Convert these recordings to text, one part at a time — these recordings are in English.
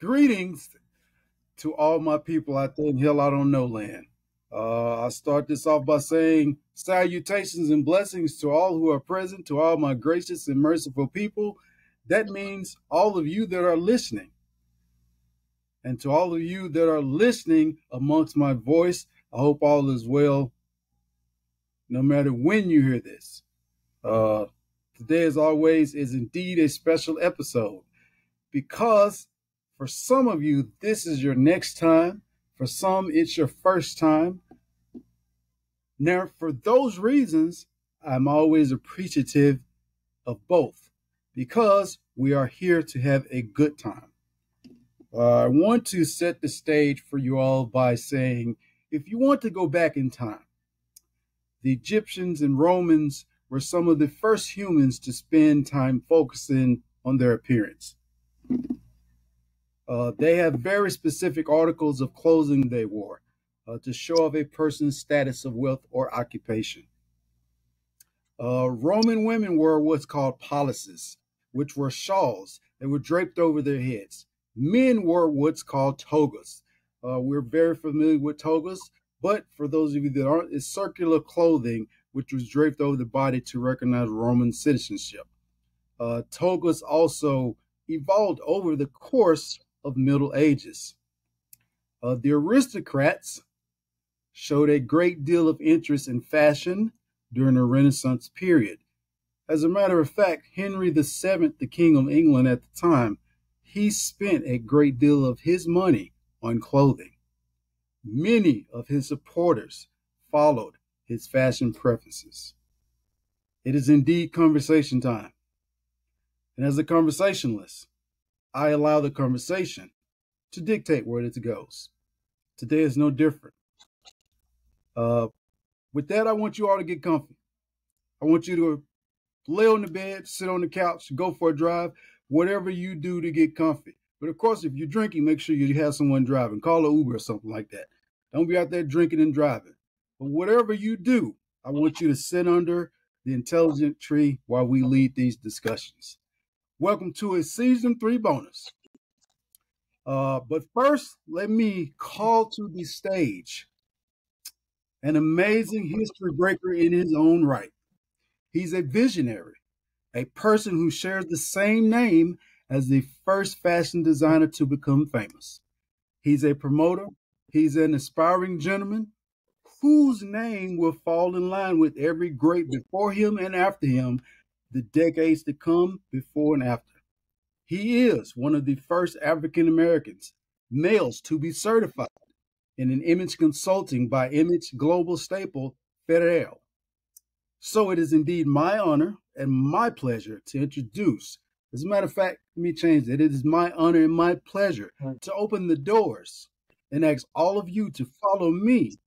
Greetings to all my people out there in Hell I Don't Know land. I start this off by saying salutations and blessings to all who are present, to all my gracious and merciful people. That means all of you that are listening. And to all of you that are listening amongst my voice, I hope all is well, no matter when you hear this. Today, as always, is indeed a special episode because for some of you, this is your next time. For some, it's your first time. Now, for those reasons, I'm always appreciative of both because we are here to have a good time. I want to set the stage for you all by saying, if you want to go back in time, the Egyptians and Romans were some of the first humans to spend time focusing on their appearance. They have very specific articles of clothing they wore to show off a person's status of wealth or occupation. Roman women wore what's called policies, which were shawls that were draped over their heads. Men wore what's called togas. We're very familiar with togas, but for those of you that aren't, it's circular clothing which was draped over the body to recognize Roman citizenship. Togas also evolved over the course of Middle Ages. The aristocrats showed a great deal of interest in fashion during the Renaissance period. As a matter of fact, Henry VII, the King of England at the time, he spent a great deal of his money on clothing. Many of his supporters followed his fashion preferences. It is indeed conversation time. And as a conversationalist, I allow the conversation to dictate where it goes. Today is no different. With that, I want you all to get comfy. I want you to lay on the bed, sit on the couch, go for a drive, whatever you do to get comfy. But of course, if you're drinking, make sure you have someone driving. Call an Uber or something like that. Don't be out there drinking and driving. But whatever you do, I want you to sit under the intelligent tree while we lead these discussions. Welcome to a season 3 bonus. But first, let me call to the stage an amazing history breaker in his own right. He's a visionary, a person who shares the same name as the first fashion designer to become famous. He's a promoter. He's an aspiring gentleman whose name will fall in line with every great before him and after him, the decades to come, before and after. He is one of the first African Americans, males, to be certified in an image consulting by image global staple Federal. So it is indeed my honor and my pleasure to introduce. As a matter of fact, let me change it. It is my honor and my pleasure to open the doors and ask all of you to follow me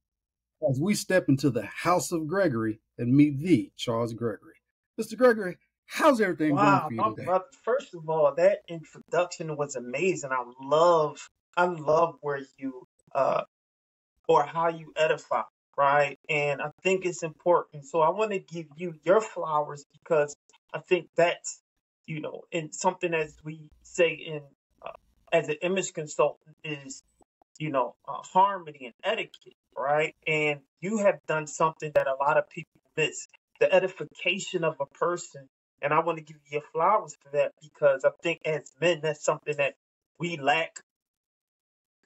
as we step into the House of Gregory and meet the Charles Gregory. Mr. Gregory, how's everything going for you my today? brother. First of all, that introduction was amazing. I love where you or how you edify, right? And I think it's important. So I want to give you your flowers because I think that's, and something as we say in as an image consultant is, harmony and etiquette, right? And you have done something that a lot of people miss, the edification of a person. And I want to give you your flowers for that because I think as men, that's something that we lack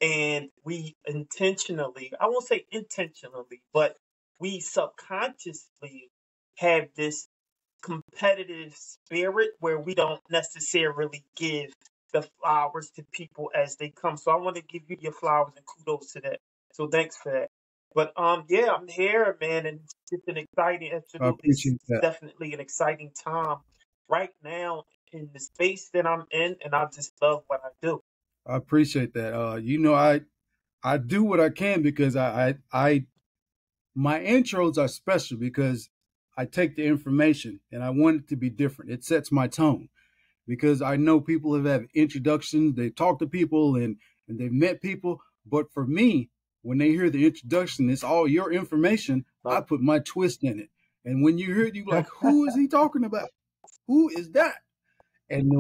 and we intentionally, I won't say intentionally, but we subconsciously have this competitive spirit where we don't necessarily give the flowers to people as they come. So I want to give you your flowers and kudos to that. So thanks for that. But yeah, I'm here, man, and it's an exciting, I absolutely, appreciate that. definitely an exciting time right now in the space that I'm in, and I just love what I do. I appreciate that. I do what I can because my intros are special because I take the information and I want it to be different. It sets my tone because I know people have had introductions, they talk to people and they've met people. But for me, when they hear the introduction, it's all your information. I put my twist in it. And when you hear it, you're like, who is he talking about? Who is that? And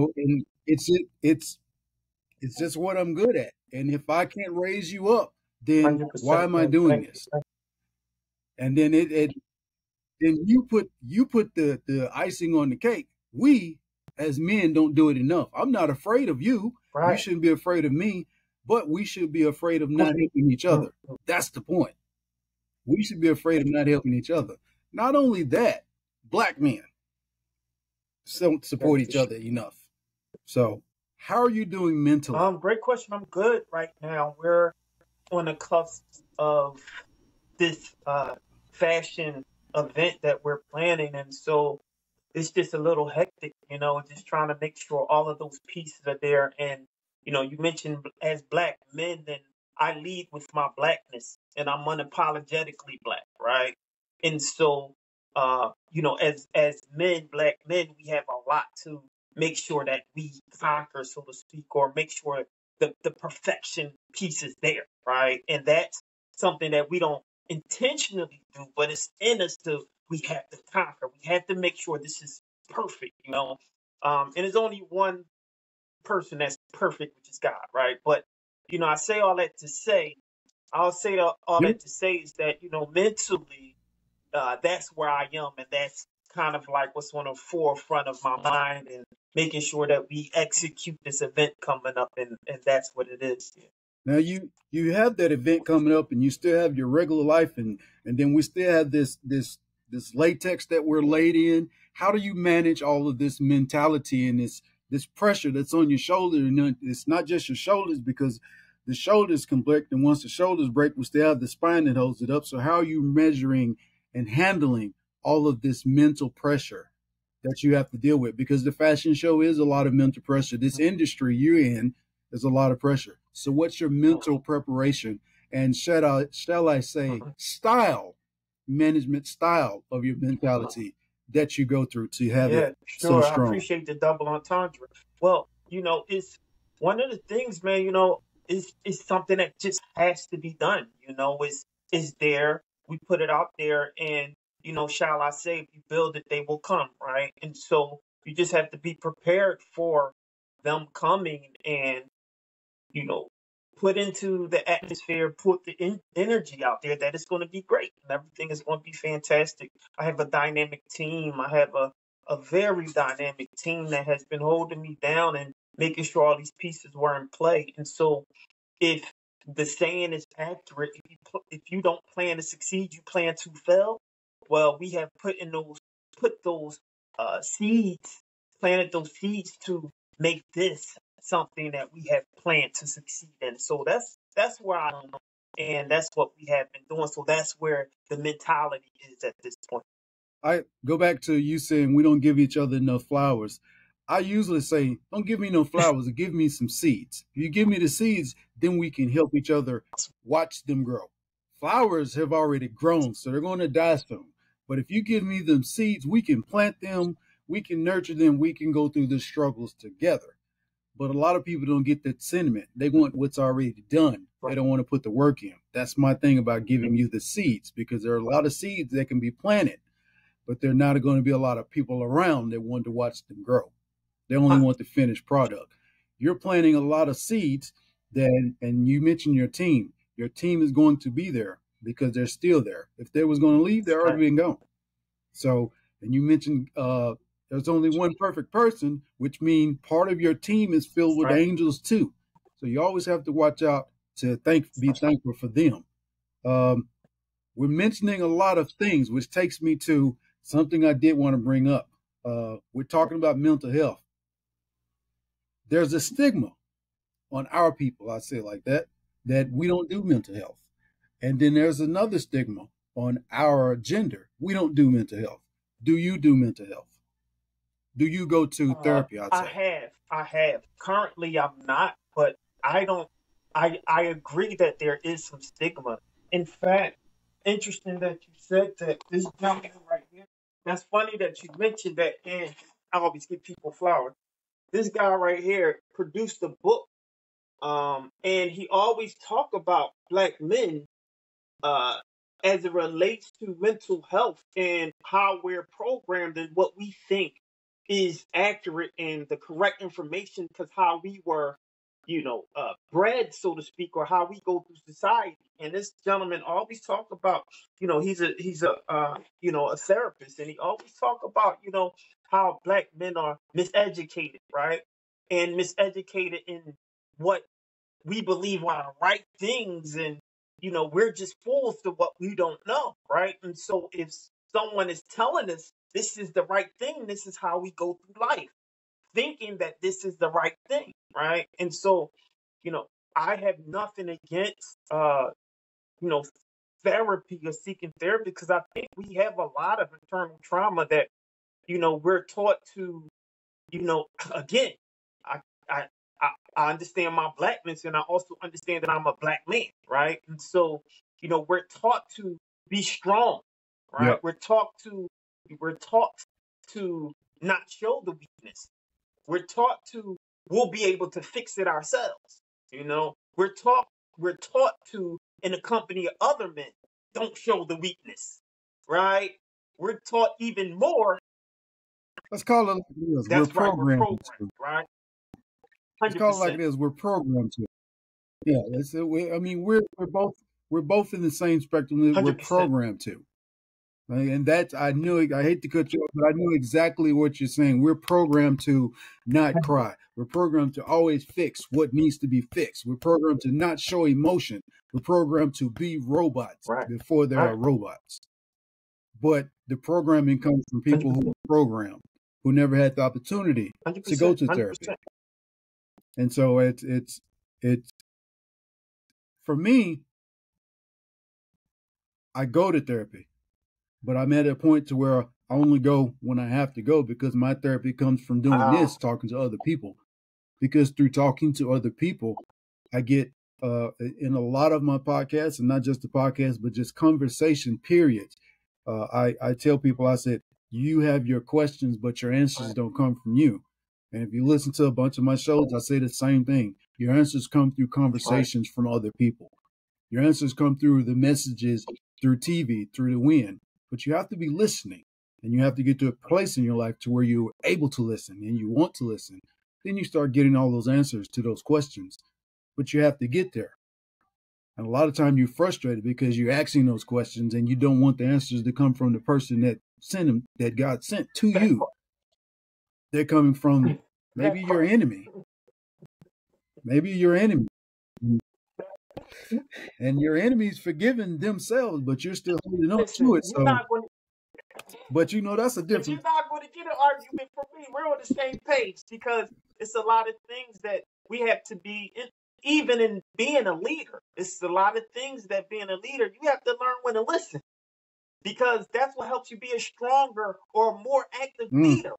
it's It's just what I'm good at. And if I can't raise you up, then why 100%, am I man. doing Thank you. this? And then then you put the icing on the cake. We as men don't do it enough. I'm not afraid of you. You Right. shouldn't be afraid of me, but we should be afraid of not helping each Mm, other. That's the point. We should be afraid of not helping each other. Not only that, black men don't yeah, support for each sure. other enough. So, how are you doing mentally? Great question. I'm good right now. We're on the cusp of this fashion event that we're planning, and so it's just a little hectic, just trying to make sure all of those pieces are there. And you mentioned as black men, then I lead with my blackness, and I'm unapologetically black, right? And so, as men, black men, we have a lot to make sure that we conquer, so to speak, or make sure the perfection piece is there, right? And that's something that we don't intentionally do, but it's in us to we have to conquer. We have to make sure this is perfect. And there's only one person that's perfect, which is God, right? But I say all that to say, all that to say is that mentally, that's where I am, and that's kind of like what's on the forefront of my mind, and making sure that we execute this event coming up, and that's what it is. Yeah. Now you have that event coming up, and you still have your regular life, and then we still have this latex that we're laid in. How do you manage all of this mentality and this pressure that's on your shoulder? And it's not just your shoulders, because the shoulders can break, and once the shoulders break, we still have the spine that holds it up. So how are you measuring and handling all of this mental pressure that you have to deal with? Because the fashion show is a lot of mental pressure. This industry you're in is a lot of pressure. So what's your mental preparation and shall I say Mhm. style management style of your mentality that you go through to have it Yeah, so sure. I strong? appreciate the double entendre. Well, it's one of the things, man, is something that just has to be done. It's there. We put it out there, and shall I say, if you build it, they will come, right? And so you just have to be prepared for them coming, and you know, put into the atmosphere, put the energy out there that it's going to be great and everything is going to be fantastic. I have a dynamic team. I have a very dynamic team that has been holding me down and making sure all these pieces were in play. And so, if the saying is accurate, if you don't plan to succeed, you plan to fail. Well, we have put those seeds, planted those seeds to make this something that we have planned to succeed in. So that's where I am, and that's what we have been doing. So that's where the mentality is at this point. I go back to you saying we don't give each other enough flowers. I usually say, don't give me no flowers, give me some seeds. If you give me the seeds, then we can help each other watch them grow. Flowers have already grown, so they're going to die soon. But if you give me them seeds, we can plant them, we can nurture them, we can go through the struggles together. But a lot of people don't get that sentiment. They want what's already done. They Right. don't want to put the work in. That's my thing about giving you the seeds, because there are a lot of seeds that can be planted, but there are not going to be a lot of people around that want to watch them grow. They only Huh. want the finished product. You're planting a lot of seeds that, and you mentioned your team. Your team is going to be there because they're still there. If they was going to leave, they're already Right. been gone. So, and you mentioned there's only one perfect person, which means part of your team is filled with Right. angels too. So you always have to watch out to be thankful for them. Um, we're mentioning a lot of things, which takes me to something I did want to bring up. We're talking about mental health. There's a stigma on our people, I say it like that, that we don't do mental health. And then there's another stigma on our gender. We don't do mental health. Do you do mental health? Do you go to therapy, I'd say? I have. Currently, I'm not, but I don't. I agree that there is some stigma. In fact, interesting that you said that. This gentleman right here. That's funny that you mentioned that. And I always give people flowers. This guy right here produced a book, and he always talk about black men, uh, as it relates to mental health and how we're programmed and what we think is accurate and the correct information because how we were bread, so to speak, or how we go through society. And this gentleman always talk about, he's a therapist, and he always talk about, how black men are miseducated, right? And miseducated in what we believe are the right things, and we're just fools to what we don't know, right? And so if someone is telling us this is the right thing, this is how we go through life, thinking that this is the right thing, right? And so, you know, I have nothing against you know, therapy or seeking therapy, because I think we have a lot of internal trauma that, we're taught to, again, I I I understand my blackness, and I also understand that I'm a black man, right? And so, we're taught to be strong, right? Yep. We're taught to not show the weakness. We'll be able to fix it ourselves. We're taught to, in the company of other men, don't show the weakness, right? We're taught even more. Let's call it like it is. We're That's right. We're programmed programmed, to. right? Let's Hundred call it like it percent, is. We're programmed to. Yeah. I mean, we're both in the same spectrum that we're 100%. programmed to. Right? And that I knew. I hate to cut you off, but I knew exactly what you're saying. We're programmed to not cry. We're programmed to always fix what needs to be fixed. We're programmed to not show emotion. We're programmed to be robots Right, before there right, are robots. But the programming comes from people who 100%, were programmed, who never had the opportunity hundred to go percent, to hundred therapy. percent. And so it's for me, I go to therapy, but I'm at a point to where I only go when I have to go, because my therapy comes from doing Wow, this, talking to other people. Because through talking to other people, I get in a lot of my podcasts, and not just the podcast, but just conversation periods. I tell people, I said, you have your questions, but your answers right, don't come from you. And if you listen to a bunch of my shows, I say the same thing. Your answers come through right, conversations from other people. Your answers come through the messages, through TV, through the wind. But you have to be listening, and you have to get to a place in your life to where you're able to listen and you want to listen. Then you start getting all those answers to those questions. But you have to get there. And a lot of time you're frustrated because you're asking those questions and you don't want the answers to come from the person that sent them, that God sent to that you. part, They're coming from maybe that your part. enemy. Maybe your enemy. And your enemy's forgiven themselves, but you're still holding on Listen, to it. you're So, not going, but that's a but you're different. not going to get an argument from me. We're on the same page, because it's a lot of things that we have to be in, even in being a leader. It's a lot of things that being a leader, you have to learn when to listen, because that's what helps you be a stronger or a more active Mm, leader,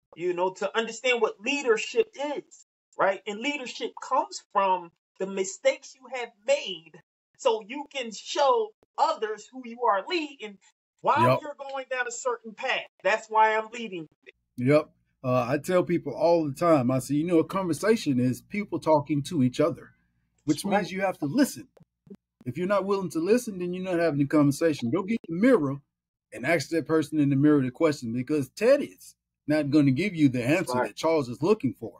to understand what leadership is, right? And leadership comes from the mistakes you have made, so you can show others who you are leading while yep. you're going down a certain path. That's why I'm leading. Yep. I tell people all the time, I say, a conversation is people talking to each other, which Right, means you have to listen. If you're not willing to listen, then you're not having a conversation. Go get the mirror and ask that person in the mirror the question, because Ted is not going to give you the that's answer right. that Charles is looking for.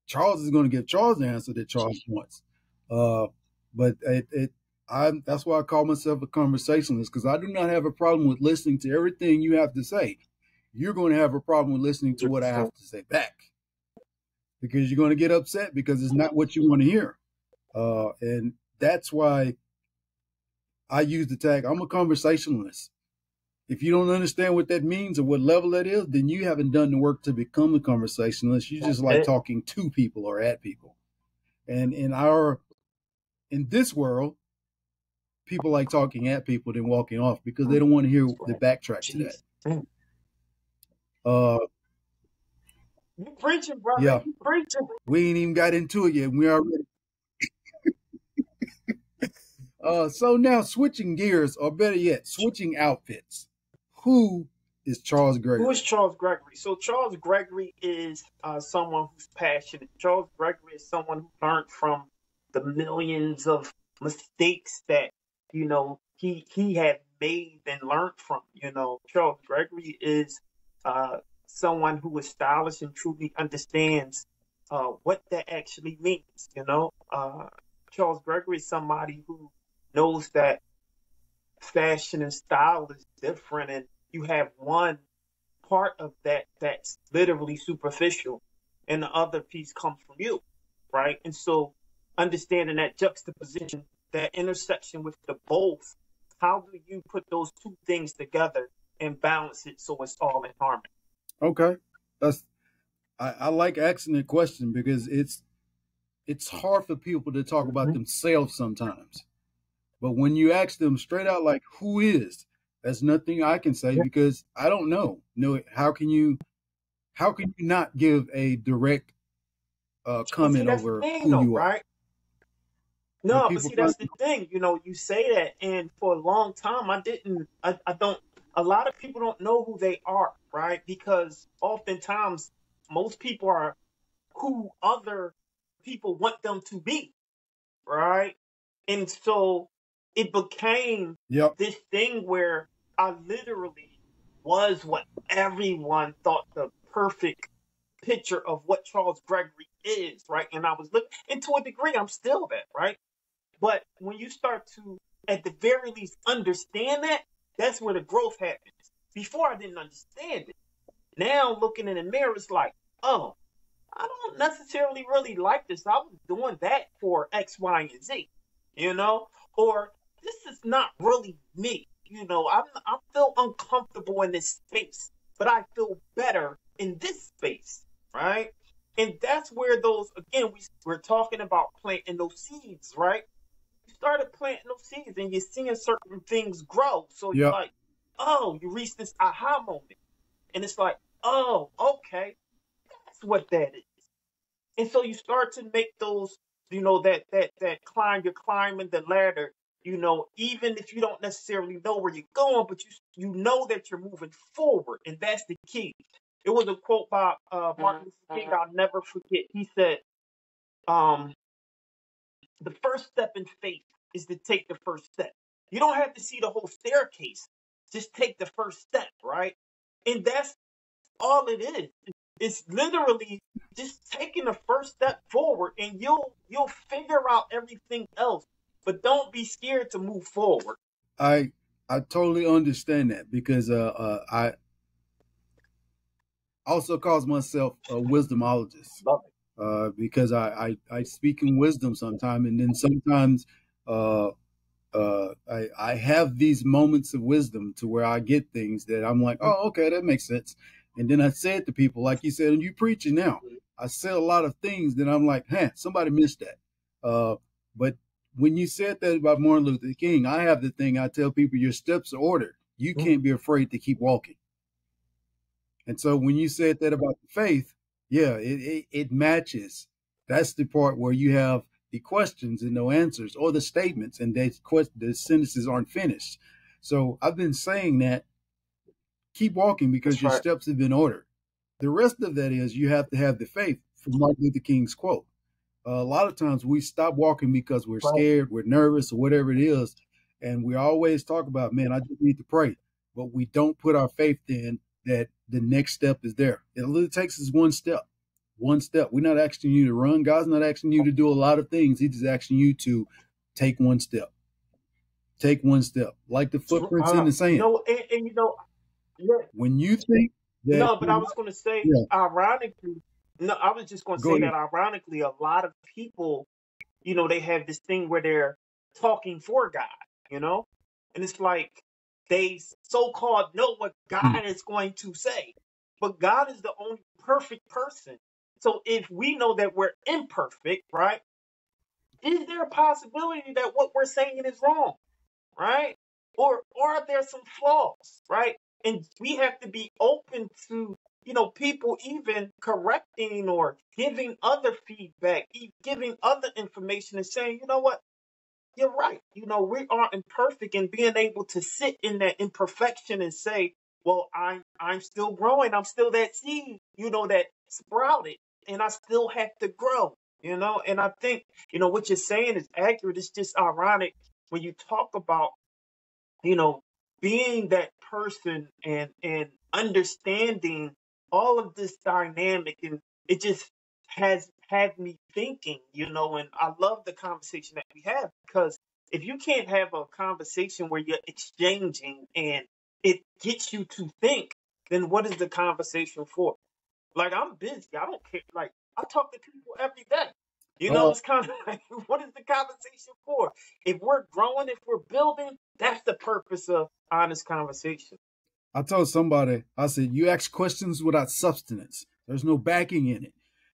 Charles is going to give Charles the answer that Charles wants. Uh, but that's why I call myself a conversationalist, because I do not have a problem with listening to everything you have to say. You're going to have a problem with listening to what I have 100%. to say back, because you're going to get upset because it's not what you want to hear. And that's why I use the tag, I'm a conversationalist. If you don't understand what that means or what level that is, then you haven't done the work to become a conversationalist. You just That's like it. talking to people or at people. And in this world, people like talking at people than walking off, because they don't want to hear That's the right. backtrack to that. Jeez. Mm. Uh, You preaching, brother. yeah, You preaching. we ain't even got into it yet. We already. So now switching gears, or better yet, switching outfits. Who is Charles Who is Gregory? Charles Gregory? So Charles Gregory is someone who's passionate. Charles Gregory is someone who learned from the millions of mistakes that he had made and learned from. Charles Gregory is someone who is stylish and truly understands what that actually means. Charles Gregory is somebody who knows that fashion and style is different, and you have one part of that that's literally superficial, and the other piece comes from you, right? And so, understanding that juxtaposition, that intersection with the both, how do you put those two things together and balance it so it's all in harmony? Okay, that's I like asking the question because it's hard for people to talk about Mhm. themselves sometimes. But when you ask them straight out, like, who is, there's nothing I can say Yeah. because I don't know. No, how can you not give a direct And see, comment that's the over thing, who though, you are? right? When No, but people see, find that's the thing. You say that, and for a long time, I didn't. I don't. A lot of people don't know who they are, right? Because oftentimes, most people are who other people want them to be, right? And so it became yep, this thing where I literally was what everyone thought the perfect picture of what Charles Gregory is, right? And I was looking, and to a degree, I'm still that, right? But when you start to, at the very least, understand that, that's where the growth happens. Before I didn't understand it. Now looking in the mirror, it's like, oh, I don't necessarily really like this. I was doing that for X, Y, and Z, you know? Or this is not really me. I feel uncomfortable in this space, but I feel better in this space, right? And that's where those, again, we're talking about planting those seeds, right? You started planting those seeds and you're seeing certain things grow. So you're yep. like, oh, you reach this aha moment. And it's like, oh, okay, that's what that is. And so you start to make those, that climb, you're climbing the ladder, even if you don't necessarily know where you're going, but you know that you're moving forward. And that's the key. It was a quote by Martin Luther King I'll never forget. He said, um, the first step in faith is to take the first step. You don't have to see the whole staircase. Just take the first step, right? And that's all it is. It's literally just taking the first step forward, and you'll figure out everything else. But don't be scared to move forward. I totally understand that because I also calls myself a wisdomologist Love it. because I speak in wisdom sometimes, and then sometimes uh, I have these moments of wisdom to where I get things that I'm like, oh, okay, that makes sense. And then I say it to people, like you said, and you preaching now. I said a lot of things that I'm like, huh, somebody missed that. But when you said that about Martin Luther King, I have the thing I tell people, your steps are ordered. You can't be afraid to keep walking. And so when you said that about the faith, yeah, it matches. That's the part where you have the questions and no answers, or the statements and the sentences aren't finished. So I've been saying that keep walking because That's your right. steps have been ordered. The rest of that is you have to have the faith from Martin Luther King's quote. A lot of times we stop walking because we're Right. scared, we're nervous, or whatever it is. And we always talk about, man, I just need to pray. But we don't put our faith in that the next step is there. It literally takes us one step. One step. We're not asking you to run. God's not asking you to do a lot of things. He's just asking you to take one step. Take one step. Like the footprints in the sand. Yeah. When you think that No, but you're I not, was going to say, yeah, ironically, no, I was just going to go say ahead. that ironically, a lot of people, they have this thing where they're talking for God, you know? And it's like they so-called know what Hmm. God is going to say. But God is the only perfect person. So if we know that we're imperfect, right? Is there a possibility that what we're saying is wrong? Right? Or are there some flaws, right? And we have to be open to, people even correcting or giving other feedback, giving other information and saying, you know what, you're right. We are imperfect, and being able to sit in that imperfection and say, well, I'm still growing. I'm still that seed, that sprouted, and I still have to grow, and I think, what you're saying is accurate. It's just ironic when you talk about, you know, being that person and understanding all of this dynamic, and it just has had me thinking, and I love the conversation that we have, because if you can't have a conversation where you're exchanging and it gets you to think, then what is the conversation for? Like, I'm busy. I don't care. Like, I talk to people every day. It's kind of like, what is the conversation for? If we're growing, if we're building, that's the purpose of honest conversation. I told somebody, I said, you ask questions without substance. There's no backing in it.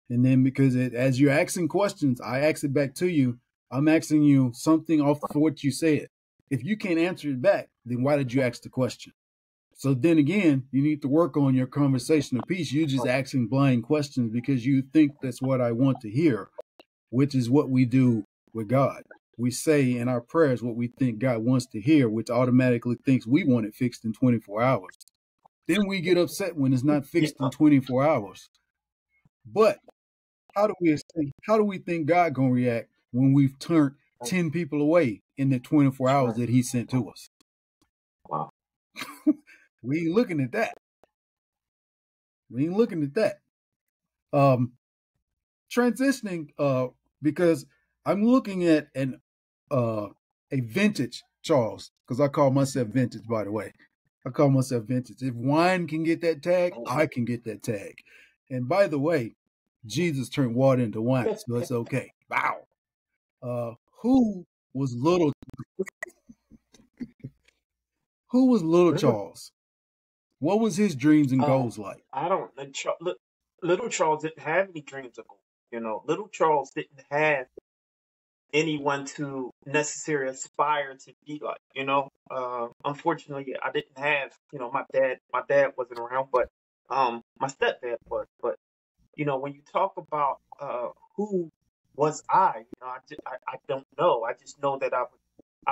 And then because as you're asking questions, I ask it back to you. I'm asking you something off for what you said. If you can't answer it back, then why did you ask the question? So then again, you need to work on your conversational piece. You're just asking blind questions because you think that's what I want to hear, which is what we do with God. We say in our prayers what we think God wants to hear, which automatically thinks we want it fixed in 24 hours. Then we get upset when it's not fixed in 24 hours. But how do we think God gonna react when we've turned 10 people away in the 24 hours that He sent to us? Wow. We ain't looking at that. Transitioning, because I'm looking at a vintage Charles, because I call myself vintage, by the way. I call myself vintage. If wine can get that tag, I can get that tag. And by the way, Jesus turned water into wine, so it's okay. Wow. Who was little Charles? What was his dreams and goals like? I don't know. Little Charles didn't have any dreams of gold. Little Charles didn't have anyone to necessarily aspire to be like. Unfortunately, I didn't have. My dad wasn't around, but my stepdad was. But when you talk about who was I, I don't know. I just know that I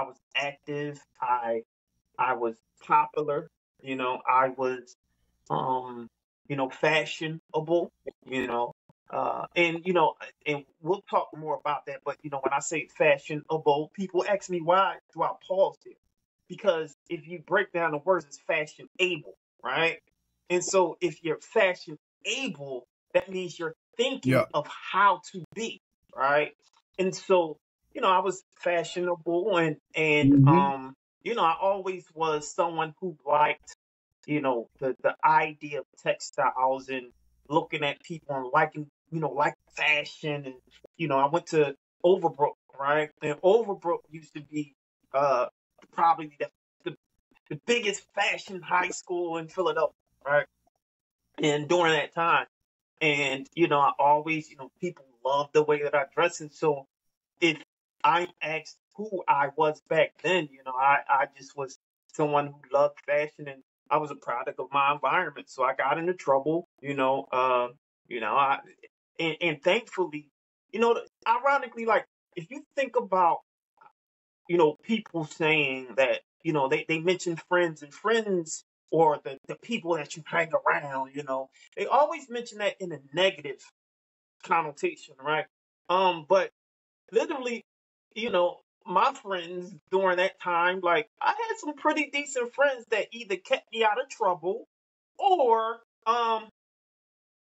was active. I was popular. I was fashionable. And we'll talk more about that. But when I say fashionable, people ask me why do I pause there? Because if you break down the words, it's fashionable, right? And so if you're fashionable, that means you're thinking of how to be, right? And so, I was fashionable and I always was someone who liked, the idea of textiles and looking at people and liking, like fashion. And, I went to Overbrook, right? And Overbrook used to be probably the biggest fashion high school in Philadelphia, right? And during that time, and I always, people love the way that I dress, and so if I asked who I was back then, I just was someone who loved fashion, and I was a product of my environment. So I got into trouble, and thankfully, ironically, like if you think about, people saying that, they mention friends and friends or the people that you hang around, they always mention that in a negative connotation, right? But literally, my friends during that time, like I had some pretty decent friends that either kept me out of trouble or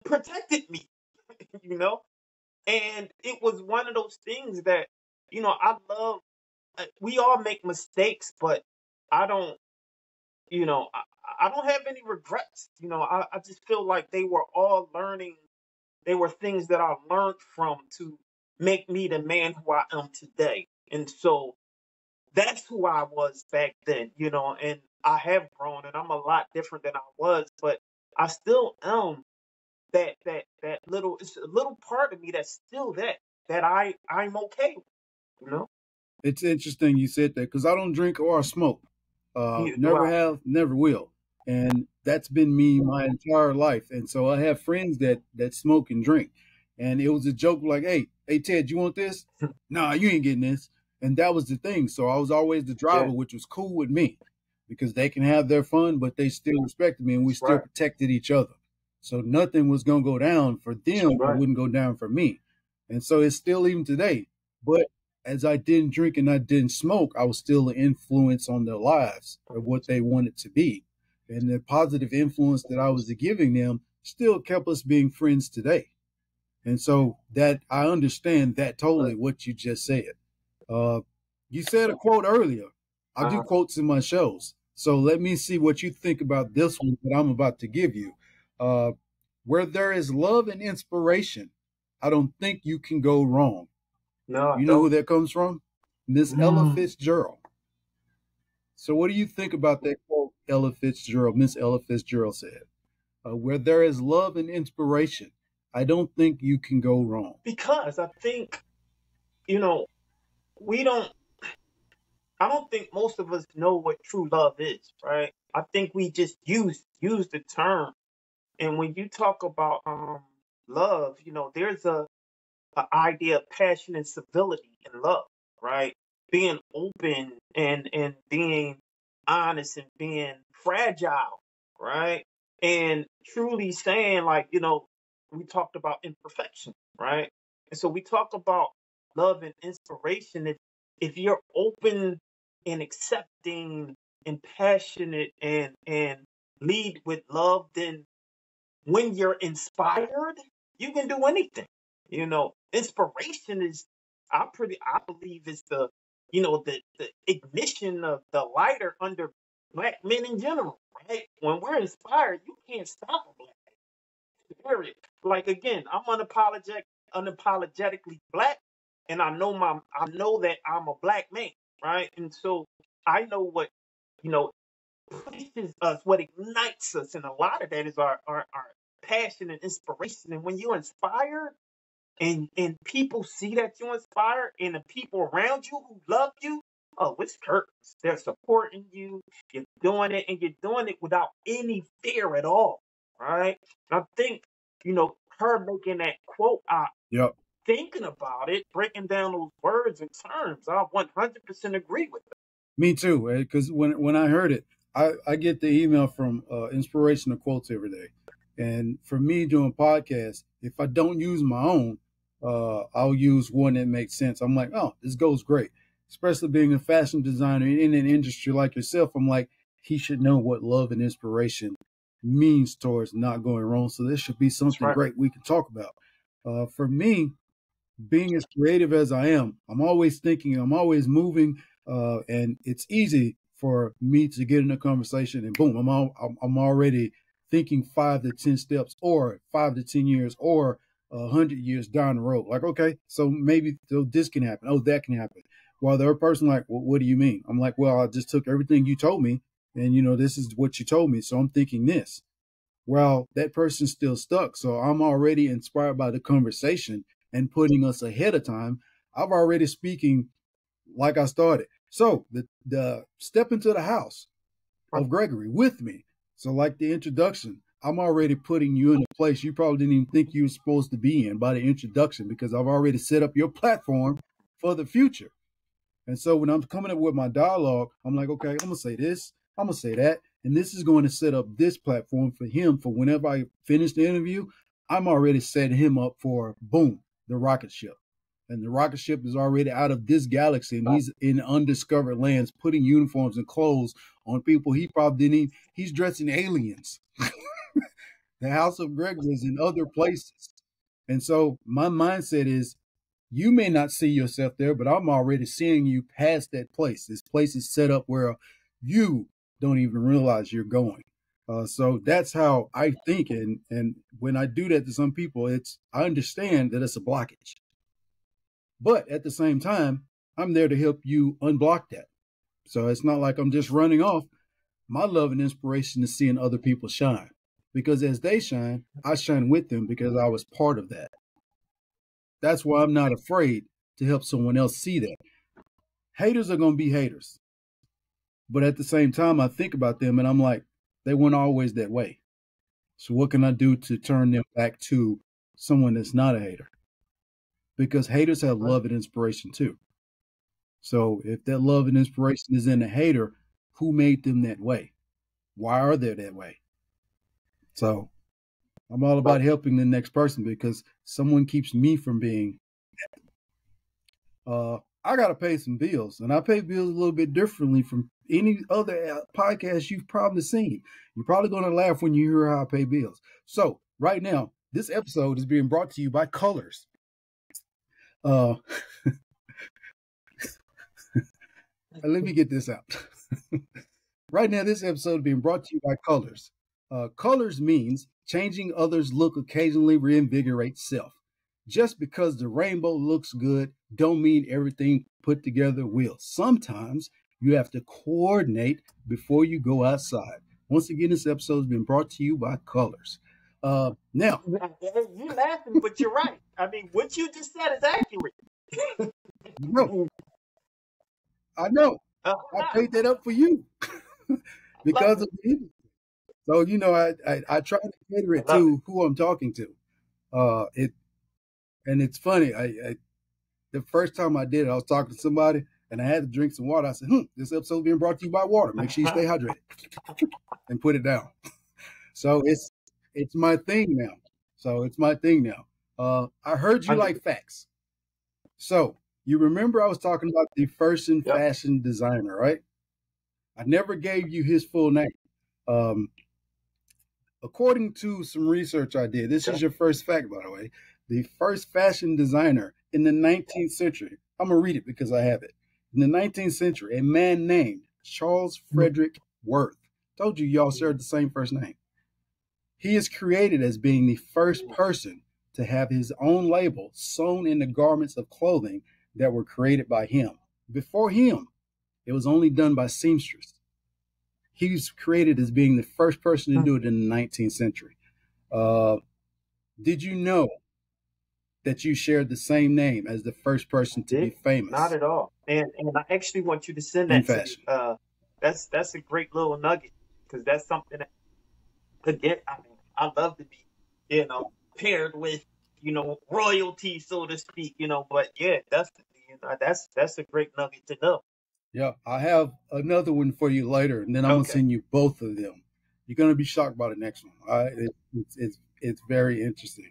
protected me, you know? And it was one of those things that, I love. We all make mistakes, but I don't, I don't have any regrets. I just feel like they were all learning. They were things that I learned from to make me the man who I am today. And so that's who I was back then, and I have grown and I'm a lot different than I was, but I still am that little, it's a little part of me that's still that I'm okay with. It's interesting you said that because I don't drink or smoke. Never have, never will. And that's been me my entire life. And so I have friends that smoke and drink. And it was a joke like, hey Ted, you want this? Nah, you ain't getting this. And that was the thing. So I was always the driver, which was cool with me because they can have their fun, but they still respected me and we still protected each other. So nothing was going to go down for them or wouldn't go down for me. And so it's still even today. But as I didn't drink and I didn't smoke, I was still an influence on their lives of what they wanted to be. And the positive influence that I was giving them still kept us being friends today. And so that I understand that totally what you just said. You said a quote earlier. I do quotes in my shows. So let me see what you think about this one that I'm about to give you. Where there is love and inspiration, I don't think you can go wrong. No, You know who that comes from? Miss Ella Mm. Fitzgerald. So what do you think about that quote Ella Fitzgerald, Miss Ella Fitzgerald said? Where there is love and inspiration, I don't think you can go wrong. Because I think, you know, we don't, I don't think most of us know what true love is, right? I think we just use the term. And when you talk about love, there's a idea of passion and civility in love, right? Being open and being honest and being fragile, right? And truly saying, like, we talked about imperfection, right? And so we talk about love and inspiration. If you're open and accepting and passionate and lead with love, then when you're inspired, you can do anything. Inspiration is, I believe, is the ignition of the lighter under black men in general, right? When we're inspired, you can't stop a black man, period. Like, again, I'm unapologetically black, and I know that I'm a black man, right? And so I know what, you know, pushes us, what ignites us, and a lot of that is our passion and inspiration. And when you're inspired, and people see that you're inspired, and the people around you who love you, oh, it's curtains. They're supporting you. You're doing it, and you're doing it without any fear at all, right? And I think, her making that quote, Yep. thinking about it, breaking down those words and terms, I 100% agree with it. Me too, because when I heard it, I get the email from inspirational quotes every day. And for me doing podcasts, if I don't use my own, I'll use one that makes sense. I'm like, oh, this goes great. Especially being a fashion designer in an industry like yourself, I'm like, he should know what love and inspiration means towards not going wrong. So this should be something right. great we can talk about. For me, being as creative as I am, I'm always thinking, I'm always moving, and it's easy for me to get in a conversation and boom, I'm already thinking 5 to 10 steps, or 5 to 10 years, or 100 years down the road. Like, okay, so maybe this can happen. Oh, that can happen. While the other person, like, well, what do you mean? I'm like, well, I just took everything you told me, and this is what you told me, so I'm thinking this. Well, that person's still stuck, so I'm already inspired by the conversation and putting us ahead of time. I've already speaking like I started. So the step into the house of Gregory with me. So like the introduction, I'm already putting you in a place you probably didn't even think you were supposed to be in by the introduction, because I've already set up your platform for the future. And so when I'm coming up with my dialogue, I'm like, okay, I'm going to say this, I'm going to say that. And this is going to set up this platform for him for whenever I finish the interview, I'm already setting him up for, boom, the rocket ship. And the rocket ship is already out of this galaxy, and he's in undiscovered lands, putting uniforms and clothes on people he probably didn't even, he's dressing aliens. The House of Gregory is in other places. And so my mindset is, you may not see yourself there, but I'm already seeing you past that place. This place is set up where you don't even realize you're going. So that's how I think. And when I do that to some people, I understand that it's a blockage. But at the same time, I'm there to help you unblock that. So it's not like I'm just running off. My love and inspiration is seeing other people shine. Because as they shine, I shine with them because I was part of that. That's why I'm not afraid to help someone else see that. Haters are going to be haters. But at the same time, I think about them and I'm like, they weren't always that way. So what can I do to turn them back to someone that's not a hater? Because haters have love and inspiration too. So if that love and inspiration is in a hater, who made them that way? Why are they that way? So I'm all about helping the next person, because someone keeps me from being. I got to pay some bills, and I pay bills a little bit differently from any other podcast you've probably seen. You're probably going to laugh when you hear how I pay bills. So right now, This episode is being brought to you by Colors. Let me get this out. Right now, this episode is being brought to you by Colors. Colors means changing others' look occasionally reinvigorates self. Just because the rainbow looks good don't mean everything put together will. Sometimes you have to coordinate before you go outside. Once again, this episode has been brought to you by Colors. Now, You laughing, but you're right. I mean, what you just said is accurate. I know. I paid that up for you because of you. So I try to cater it to who I'm talking to. It's funny. The first time I did it, I was talking to somebody and I had to drink some water. I said, this episode is being brought to you by water. Make sure you stay hydrated and put it down. So it's my thing now. I heard you like facts. So you remember I was talking about the first in fashion designer, right? I never gave you his full name. According to some research I did, this is your first fact, by the way. The first fashion designer in the 19th century, I'm going to read it because I have it. In the 19th century, a man named Charles Frederick Worth. Told you y'all shared the same first name. He is created as being the first person to have his own label sewn in the garments of clothing that were created by him. Before him, it was only done by seamstress. He was created as being the first person to do it in the 19th century. Did you know that you shared the same name as the first person to be famous? Not at all. And I actually want you to send that to me. That's a great little nugget because that's something that, again, I mean, I love to be, paired with, royalty, so to speak, but yeah, definitely, that's a great nugget to know. Yeah, I have another one for you later, and then I'm going to send you both of them. You're going to be shocked by the next one. It's very interesting.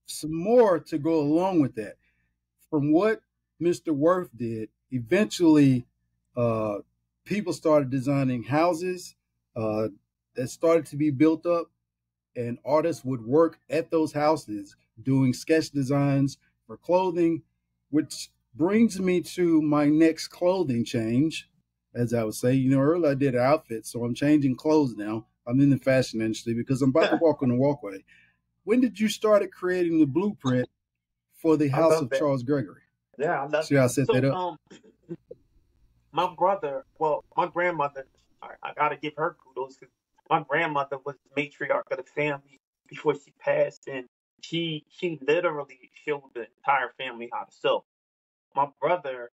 Some more to go along with that. From what Mr. Worth did, eventually people started designing houses that started to be built up, and artists would work at those houses doing sketch designs for clothing, which brings me to my next clothing change. As I would say, earlier I did outfits, so I'm changing clothes now. I'm in the fashion industry because I'm about to walk on the walkway. When did you start creating the blueprint for the House of Charles Gregory? Yeah, I love See how I set that up? My grandmother, I got to give her kudos because my grandmother was the matriarch of the family before she passed, and she literally showed the entire family how to sew. My brother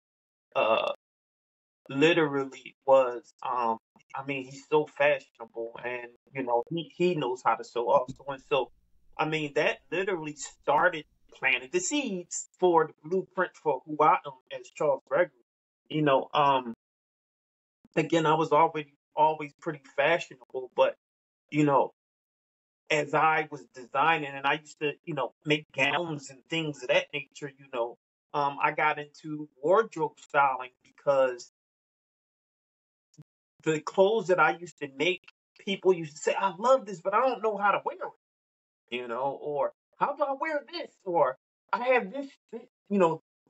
literally was he's so fashionable, and he knows how to sew also. And so that literally started planting the seeds for the blueprint for who I am as Charles Gregory. Again, I was always pretty fashionable, but as I was designing, and I used to make gowns and things of that nature, I got into wardrobe styling because the clothes that I used to make, people used to say, I love this, but I don't know how to wear it, or how do I wear this? Or I have this,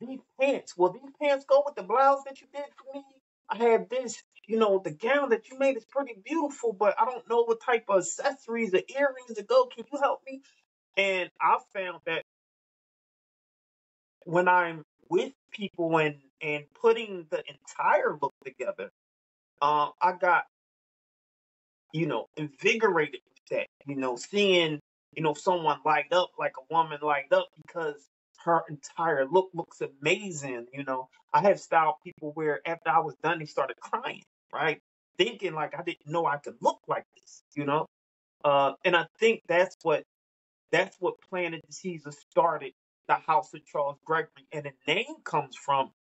these pants. Well, these pants go with the blouse that you did for me. I have this, the gown that you made is pretty beautiful, but I don't know what type of accessories or earrings to go. Can you help me? And I found that when I'm with people and putting the entire look together, I got invigorated with that, seeing, someone light up like a woman light up because her entire look looks amazing. I have styled people where after I was done, they started crying, right? Thinking like I didn't know I could look like this. And I think that's what planted the seeds and started the House of Charles Gregory. And the name comes from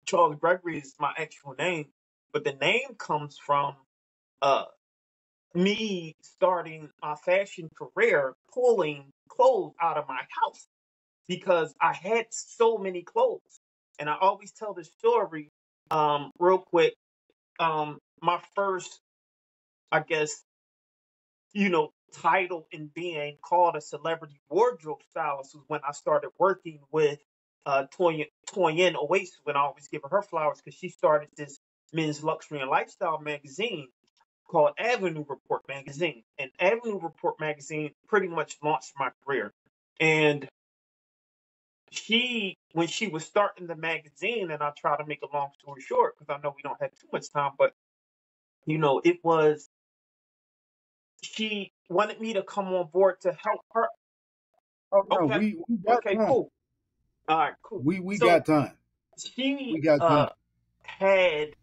Charles Gregory is my actual name, but the name comes from me starting my fashion career pulling clothes out of my house because I had so many clothes. And I always tell this story real quick. My first, I guess, title in being called a celebrity wardrobe stylist was when I started working with Toyin Oasis, when I always give her flowers because she started this men's luxury and lifestyle magazine called Avenue Report magazine. And Avenue Report magazine pretty much launched my career. And when she was starting the magazine, and I try to make a long story short because I know we don't have too much time, but it was, she wanted me to come on board to help her. Oh, No, okay. we got Okay, time. cool. All right, cool. We So got time. she We got time. had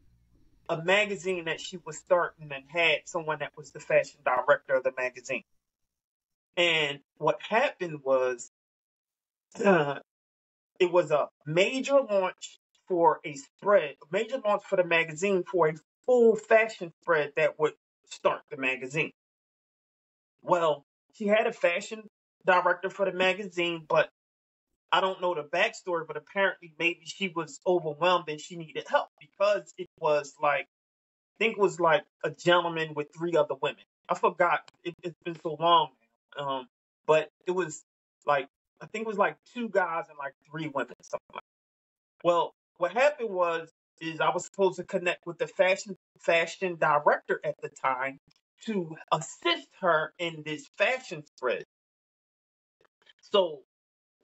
a magazine that she was starting and had someone that was the fashion director of the magazine. And what happened was it was a major launch for major launch for the magazine for a full fashion spread that would start the magazine. Well, she had a fashion director for the magazine, but I don't know the backstory, but apparently maybe she was overwhelmed and she needed help because it was like, I think it was like a gentleman with three other women. I forgot. It's been so long now. But it was like, I think it was like two guys and like three women, something like that. Well, what happened is I was supposed to connect with the fashion director at the time to assist her in this fashion spread. So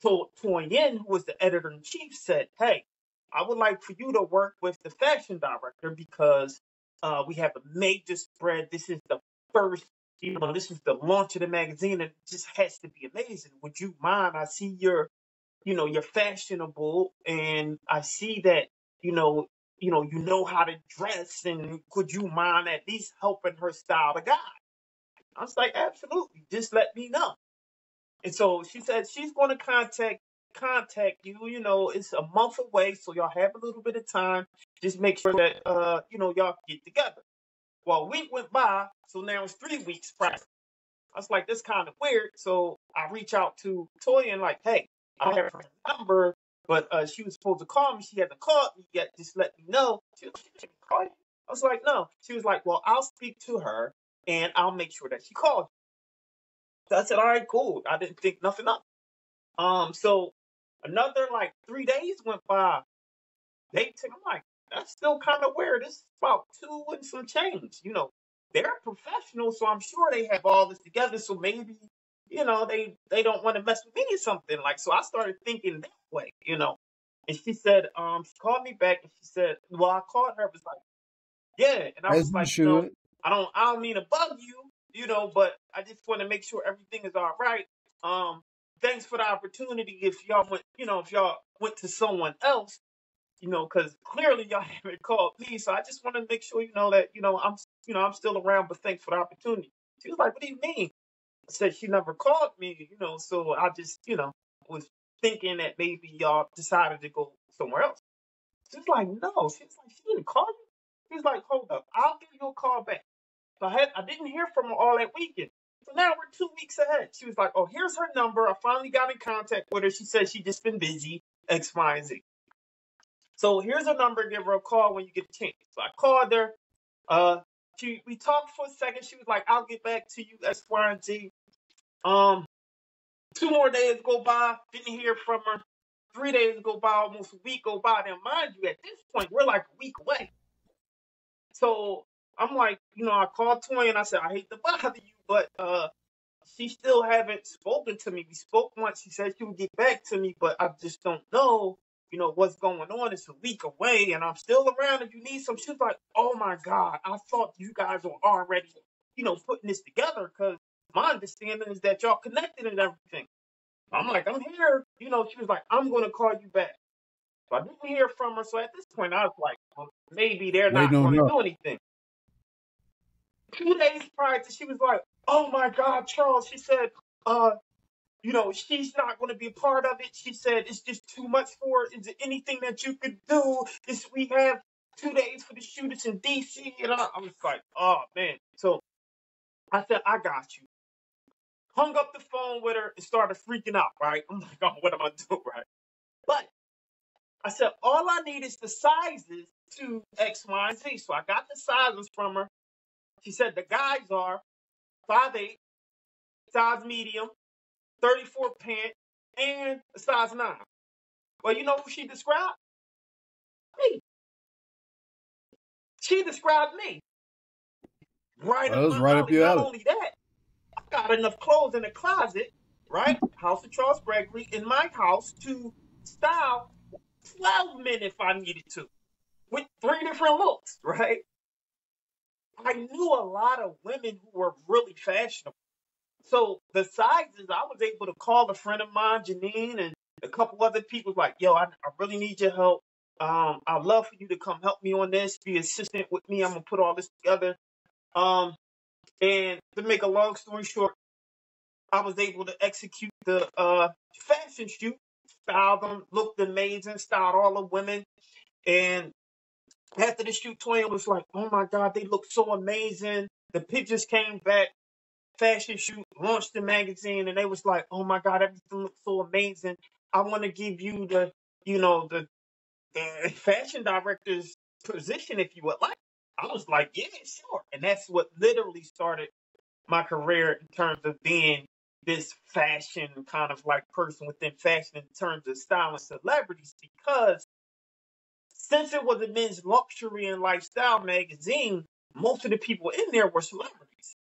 Toyin Yin, who was the editor in chief, said, "Hey, I would like for you to work with the fashion director because we have a major spread. This is the first, this is the launch of the magazine, and it just has to be amazing. Would you mind? I see you're fashionable, and I see that you know how to dress, and could you mind at least helping her style the guy?" I was like, "Absolutely. Just let me know." And so she said she's going to contact you. It's a month away, so y'all have a little bit of time. Just make sure that y'all get together. Well, a week went by, so now it's 3 weeks prior. I was like, this kind of weird. So I reach out to Toya and like, hey, I don't have her number, but she was supposed to call me. She hasn't called me yet. Just let me know. She didn't call you. I was like, no. She was like, well, I'll speak to her and I'll make sure that she calls. So I said, all right, cool. I didn't think nothing of it. So another like 3 days went by. I'm like, that's still kind of weird. It's about two and some change. They're professionals, so I'm sure they have all this together. So maybe, they don't want to mess with me or something. Like, so I started thinking that way. And she said, she called me back and she said, well, I called her. I was like, yeah. And I As was you like, should. I don't mean to bug you, but I just want to make sure everything is all right. Thanks for the opportunity. If y'all went to someone else, because clearly y'all haven't called me. So I just want to make sure that I'm still around. But thanks for the opportunity. She was like, "What do you mean?" I said she never called me. So I just was thinking that maybe y'all decided to go somewhere else. She's like, "No." She's like, "She didn't call you." He's like, "Hold up, I'll give you a call back." So I didn't hear from her all that weekend. So now we're 2 weeks ahead. She was like, "Oh, here's her number. I finally got in contact with her. She said she just been busy, X, Y, and Z. So here's her number. Give her a call when you get a chance." So I called her. We talked for a second. She was like, "I'll get back to you, X, Y, and Z." 2 more days go by. Didn't hear from her. 3 days go by. Almost a week go by. Now, mind you, at this point, we're like a week away. So I'm like, I called Toy and I said, "I hate to bother you, but she still haven't spoken to me. We spoke once. She said she would get back to me, but I just don't know, what's going on. It's a week away, and I'm still around if you need some." She was like, "Oh my God, I thought you guys were already, putting this together because my understanding is that y'all connected and everything." I'm like, "I'm here." She was like, "I'm going to call you back." So I didn't hear from her. So at this point, I was like, well, maybe they're Waiting not on going to her. do anything. 2 days prior to, she was like, "Oh my God, Charles," she said, "she's not going to be a part of it." She said, "It's just too much for her. Is there anything that you could do? We have 2 days for the shoot. It's in DC." And I was like, "Oh man." So I said, "I got you." Hung up the phone with her and started freaking out, right? I'm like, "Oh, what am I doing?" Right? But I said, all I need is the sizes to X, Y, and Z. So I got the sizes from her. She said the guys are 5'8", size medium, 34 pant, and a size 9. Well, you know who she described? Me. She described me. Right Well, up it was my right up alley. your Not alley. only that, I got enough clothes in the closet, right? House of Charles Gregory in my house to style 12 men if I needed to, with 3 different looks, right? I knew a lot of women who were really fashionable. So the sizes, I was able to call a friend of mine, Janine, and a couple other people like, yo, I really need your help. I'd love for you to come help me on this, be assistant with me. I'm gonna put all this together. Um, and to make a long story short, I was able to execute the fashion shoot, styled them, looked amazing, styled all the women. And after the shoot, Toya was like, oh my God, they look so amazing. The pictures came back, fashion shoot, launched the magazine, and they was like, oh my God, everything looks so amazing. I want to give you the, the fashion director's position if you would like. I was like, yeah, sure. And that's what literally started my career in terms of being this fashion kind of like person within fashion in terms of styling celebrities, because since it was a men's luxury and lifestyle magazine, most of the people in there were celebrities,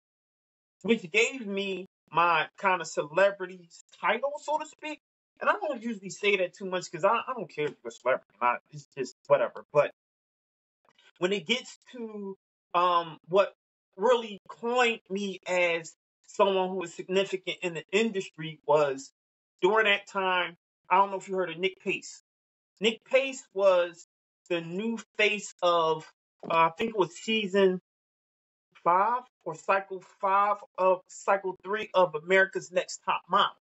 which gave me my kind of celebrities title, so to speak. And I don't usually say that too much because I don't care if you're a celebrity or not. It's just whatever. But when it gets to what really coined me as someone who was significant in the industry was during that time, I don't know if you heard of Nick Pace. Nick Pace was the new face of, I think it was season 5 or cycle 5 of cycle 3 of America's Next Top Model.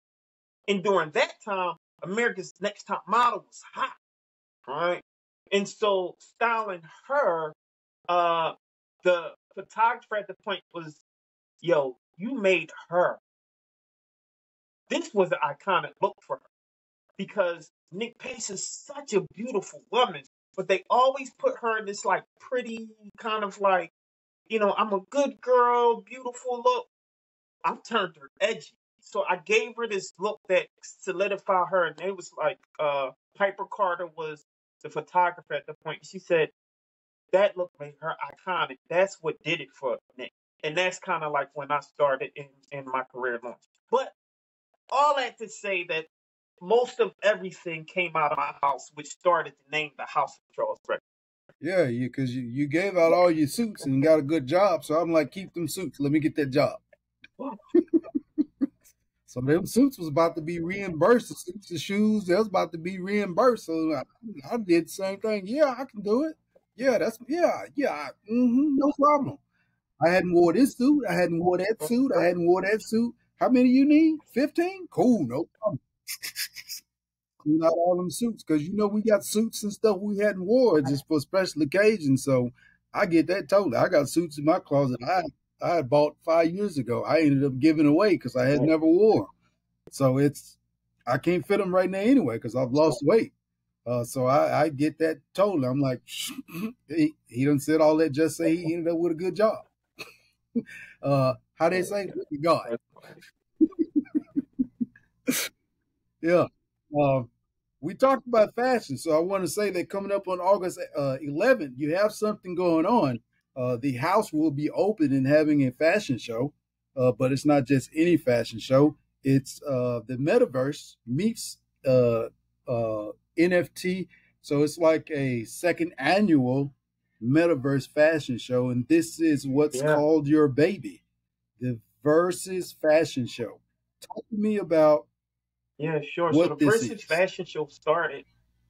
And during that time, America's Next Top Model was hot, right? And so styling her, uh, the photographer at the point was, yo, you made her. This was an iconic look for her because Nick Pace is such a beautiful woman, but they always put her in this like pretty kind of like, I'm a good girl, beautiful look. I turned her edgy. So I gave her this look that solidified her. And it was like Piper Carter was the photographer at the point. She said that look made her iconic. That's what did it for Nick. And that's kind of like when I started in my career launch. But all that to say that most of everything came out of my house, which started to name the House of Charles Gregory. Yeah, because you gave out all your suits and got a good job. So I'm like, keep them suits. Let me get that job. So them suits was about to be reimbursed. The suits and shoes, they was about to be reimbursed. So I did the same thing. Yeah, I can do it. Yeah, no problem. I hadn't wore this suit. I hadn't wore that suit. I hadn't wore that suit. How many you need? 15? Cool, no problem. Clean out all them suits because we got suits and stuff we hadn't wore just for special occasions. So I get that totally. I got suits in my closet I had bought 5 years ago. I ended up giving away because I had never wore 'em. So I can't fit them right now anyway because I've lost weight. So I get that totally. I'm like, he done said all that just say he ended up with a good job. How they say, look at God. Yeah. Uh, we talked about fashion, so I want to say that coming up on August 11th, you have something going on. The house will be open and having a fashion show, but it's not just any fashion show. It's the metaverse meets NFT, so it's like a second annual metaverse fashion show, and this is what's Yeah, called your baby, the Versus Fashion Show. Talk to me about yeah, sure. So the what this Versus is. Fashion Show started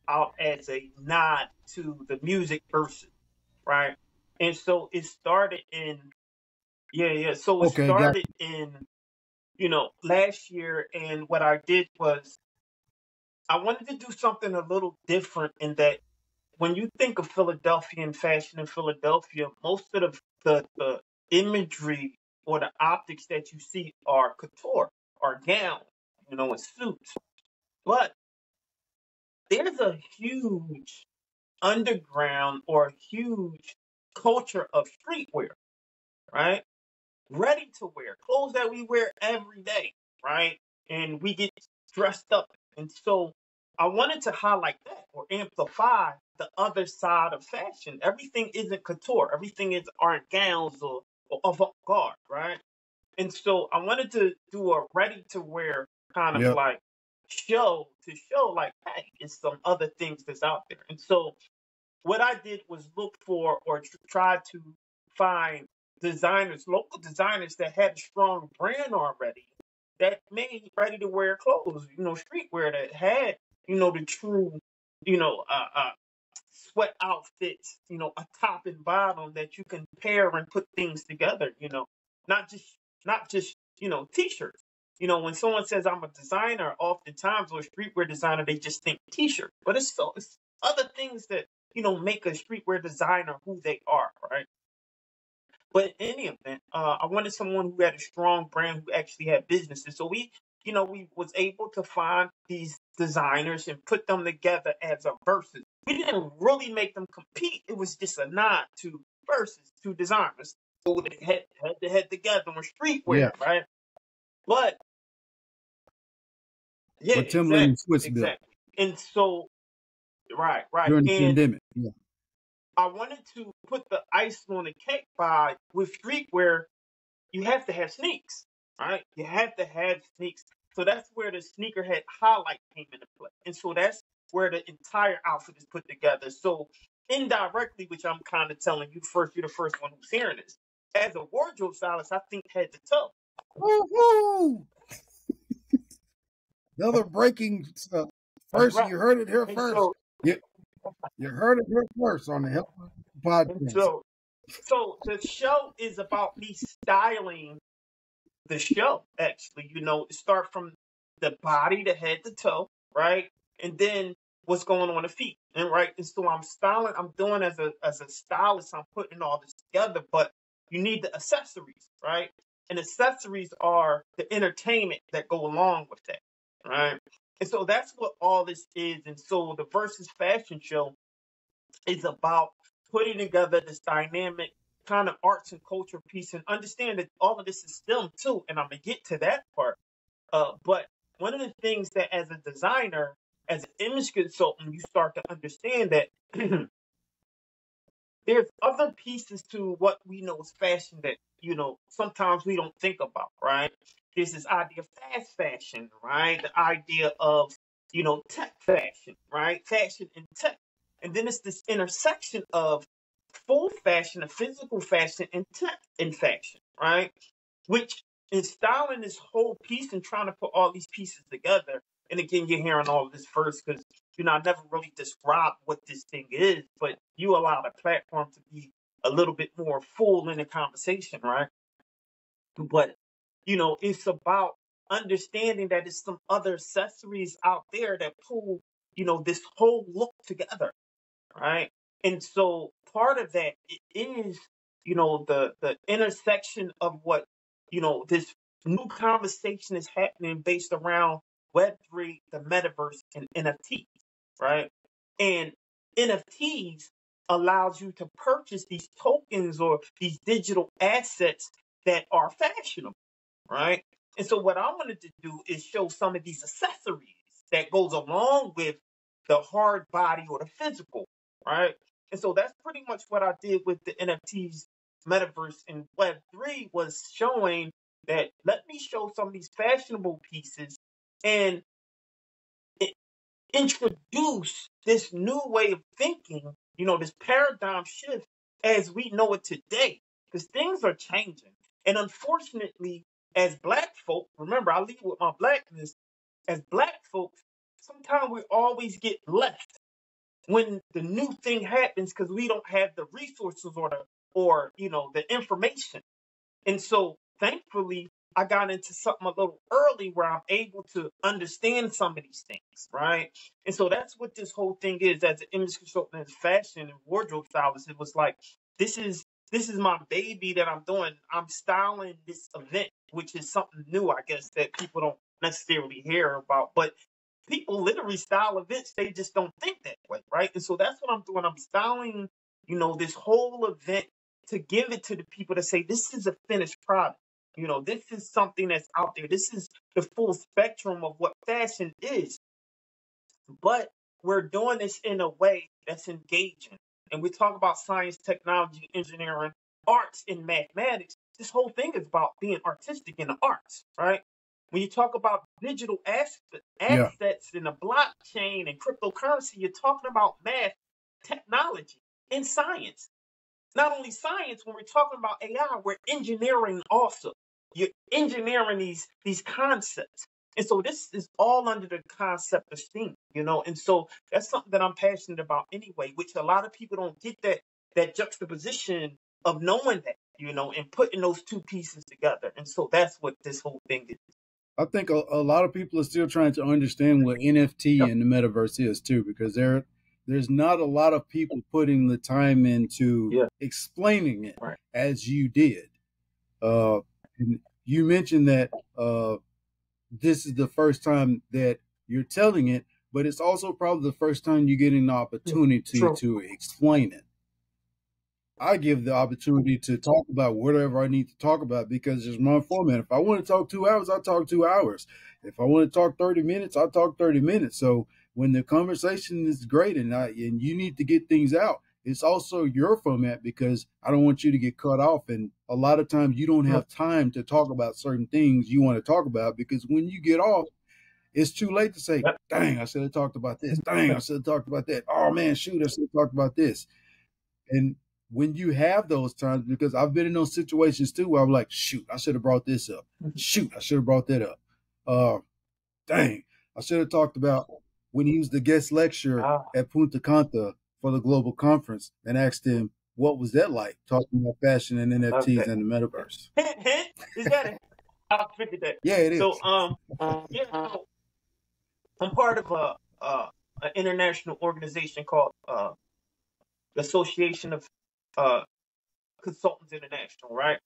out as a nod to the music Versus, right? And so it started in, yeah, yeah. So it Okay, got started in, last year. And what I did was I wanted to do something a little different in that when you think of Philadelphia and fashion in Philadelphia, most of the imagery or the optics that you see are couture or gown, and suits. But there's a huge underground or huge culture of streetwear, right? ready to wear, clothes that we wear every day, right? And we get dressed up. And so I wanted to highlight that or amplify the other side of fashion. Everything isn't couture. Everything is aren't gowns or avant-garde, right? And so I wanted to do a ready to wear kind of Yep. like show like, hey, it's some other things that's out there. And so what I did was look for or try to find designers, local designers that had a strong brand already that made ready to wear clothes, streetwear that had, the true, you know, uh, uh, sweat outfits, a top and bottom that you can pair and put things together, not just t-shirts. When someone says I'm a designer, oftentimes or a streetwear designer, they just think t-shirt. But it's other things that, make a streetwear designer who they are, right? But in any event, I wanted someone who had a strong brand who actually had businesses. So we was able to find these designers and put them together as a versus. We didn't really make them compete. It was just a nod to versus, to designers. So they head to head together on Yeah. streetwear, right? But yeah, What Timberland and Swiss built exactly. And so, right. during the And pandemic. Yeah. I wanted to put the icing on the cake by with streetwear you have to have sneaks, right? You have to have sneaks. So that's where the sneakerhead highlight came into play. And so that's where the entire outfit is put together. So indirectly, which I'm kind of telling you first, you're the first one who's hearing this. As a wardrobe stylist, I think head to toe. Woo-hoo! Another breaking stuff. That's First, right. you heard it here And first. so, You heard it here first on the Health and Podcast. so the show is about me styling the show, actually. Start from the body, the head to toe, right? And then what's going on the feet. And right. And so I'm styling, I'm doing as a stylist, I'm putting all this together, but you need the accessories, right? And accessories are the entertainment that go along with that, right? And so that's what all this is. And so the Versus Fashion Show is about putting together this dynamic kind of arts and culture piece and understand that all of this is STEM too. And I'm gonna get to that part. But one of the things that as a designer, as an image consultant, you start to understand that there's other pieces to what we know as fashion that, sometimes we don't think about, right? There's this idea of fast fashion, right? The idea of, tech fashion, right? Fashion and tech. And then it's this intersection of full fashion, of physical fashion, and tech in fashion, right? Which in styling this whole piece and trying to put all these pieces together. And again, you're hearing all of this first because I never really described what this thing is, but you allow the platform to be a little bit more full in the conversation, right? But it's about understanding that there's some other accessories out there that pull, this whole look together, right? And so part of that is, the intersection of what, this new conversation is happening based around Web3, the metaverse, and NFTs, right? And NFTs allows you to purchase these tokens or these digital assets that are fashionable, right? And so what I wanted to do is show some of these accessories that goes along with the hard body or the physical, right? And so that's pretty much what I did with the NFTs, metaverse, and Web3 was showing that let me show some of these fashionable pieces and introduce this new way of thinking, this paradigm shift as we know it today, because things are changing. And unfortunately, as Black folk, remember, I lead with my Blackness, as Black folks, sometimes we always get left when the new thing happens because we don't have the resources or the information. And so thankfully, I got into something a little early where I'm able to understand some of these things, right? And so that's what this whole thing is as an image consultant and fashion and wardrobe stylist. It was like, this is my baby that I'm doing. I'm styling this event, which is something new, I guess, that people don't necessarily hear about. But people literally style events, they just don't think that way, right? And so that's what I'm doing. I'm styling, this whole event to give it to the people to say, this is a finished product. You know, this is something that's out there. This is the full spectrum of what fashion is. But we're doing this in a way that's engaging. And we talk about science, technology, engineering, arts, and mathematics. This whole thing is about being artistic in the arts, right? When you talk about digital Yeah. assets in the blockchain and cryptocurrency, you're talking about math, technology, and science. Not only science, when we're talking about AI, we're engineering also. You're engineering these concepts. And so this is all under the concept of STEAM, you know, and so that's something that I'm passionate about anyway, which a lot of people don't get that juxtaposition of knowing that, you know, and putting those two pieces together. And so that's what this whole thing is. I think a lot of people are still trying to understand what NFT Yep. and the metaverse is too, because there's not a lot of people putting the time into Yeah. explaining it Right. as you did. And you mentioned that this is the first time that you're telling it, but it's also probably the first time you're getting the Yeah. opportunity True. to explain it. I give the opportunity to talk about whatever I need to talk about because it's my format. If I want to talk 2 hours, I talk 2 hours. If I want to talk 30 minutes, I talk 30 minutes. So when the conversation is great and you need to get things out, it's also your format because I don't want you to get cut off. And a lot of times you don't Yeah. have time to talk about certain things you want to talk about because when you get off, it's too late to say, Yep. dang, I should have talked about this. Dang, I should have talked about that. Oh man, shoot, I should have talked about this. And when you have those times, because I've been in those situations too, where I'm like, shoot, I should have brought this up. Shoot, I should have brought that up. Dang, I should have talked about when he was the guest lecturer Ah, at Punta Cana for the global conference and asked him, what was that like talking about fashion and love NFTs that. and the Yeah. metaverse? Hint, hint. Is that it? I figured that. Yeah, it So, is. yeah, so I'm part of an international organization called the Association of uh, Consultants International, right?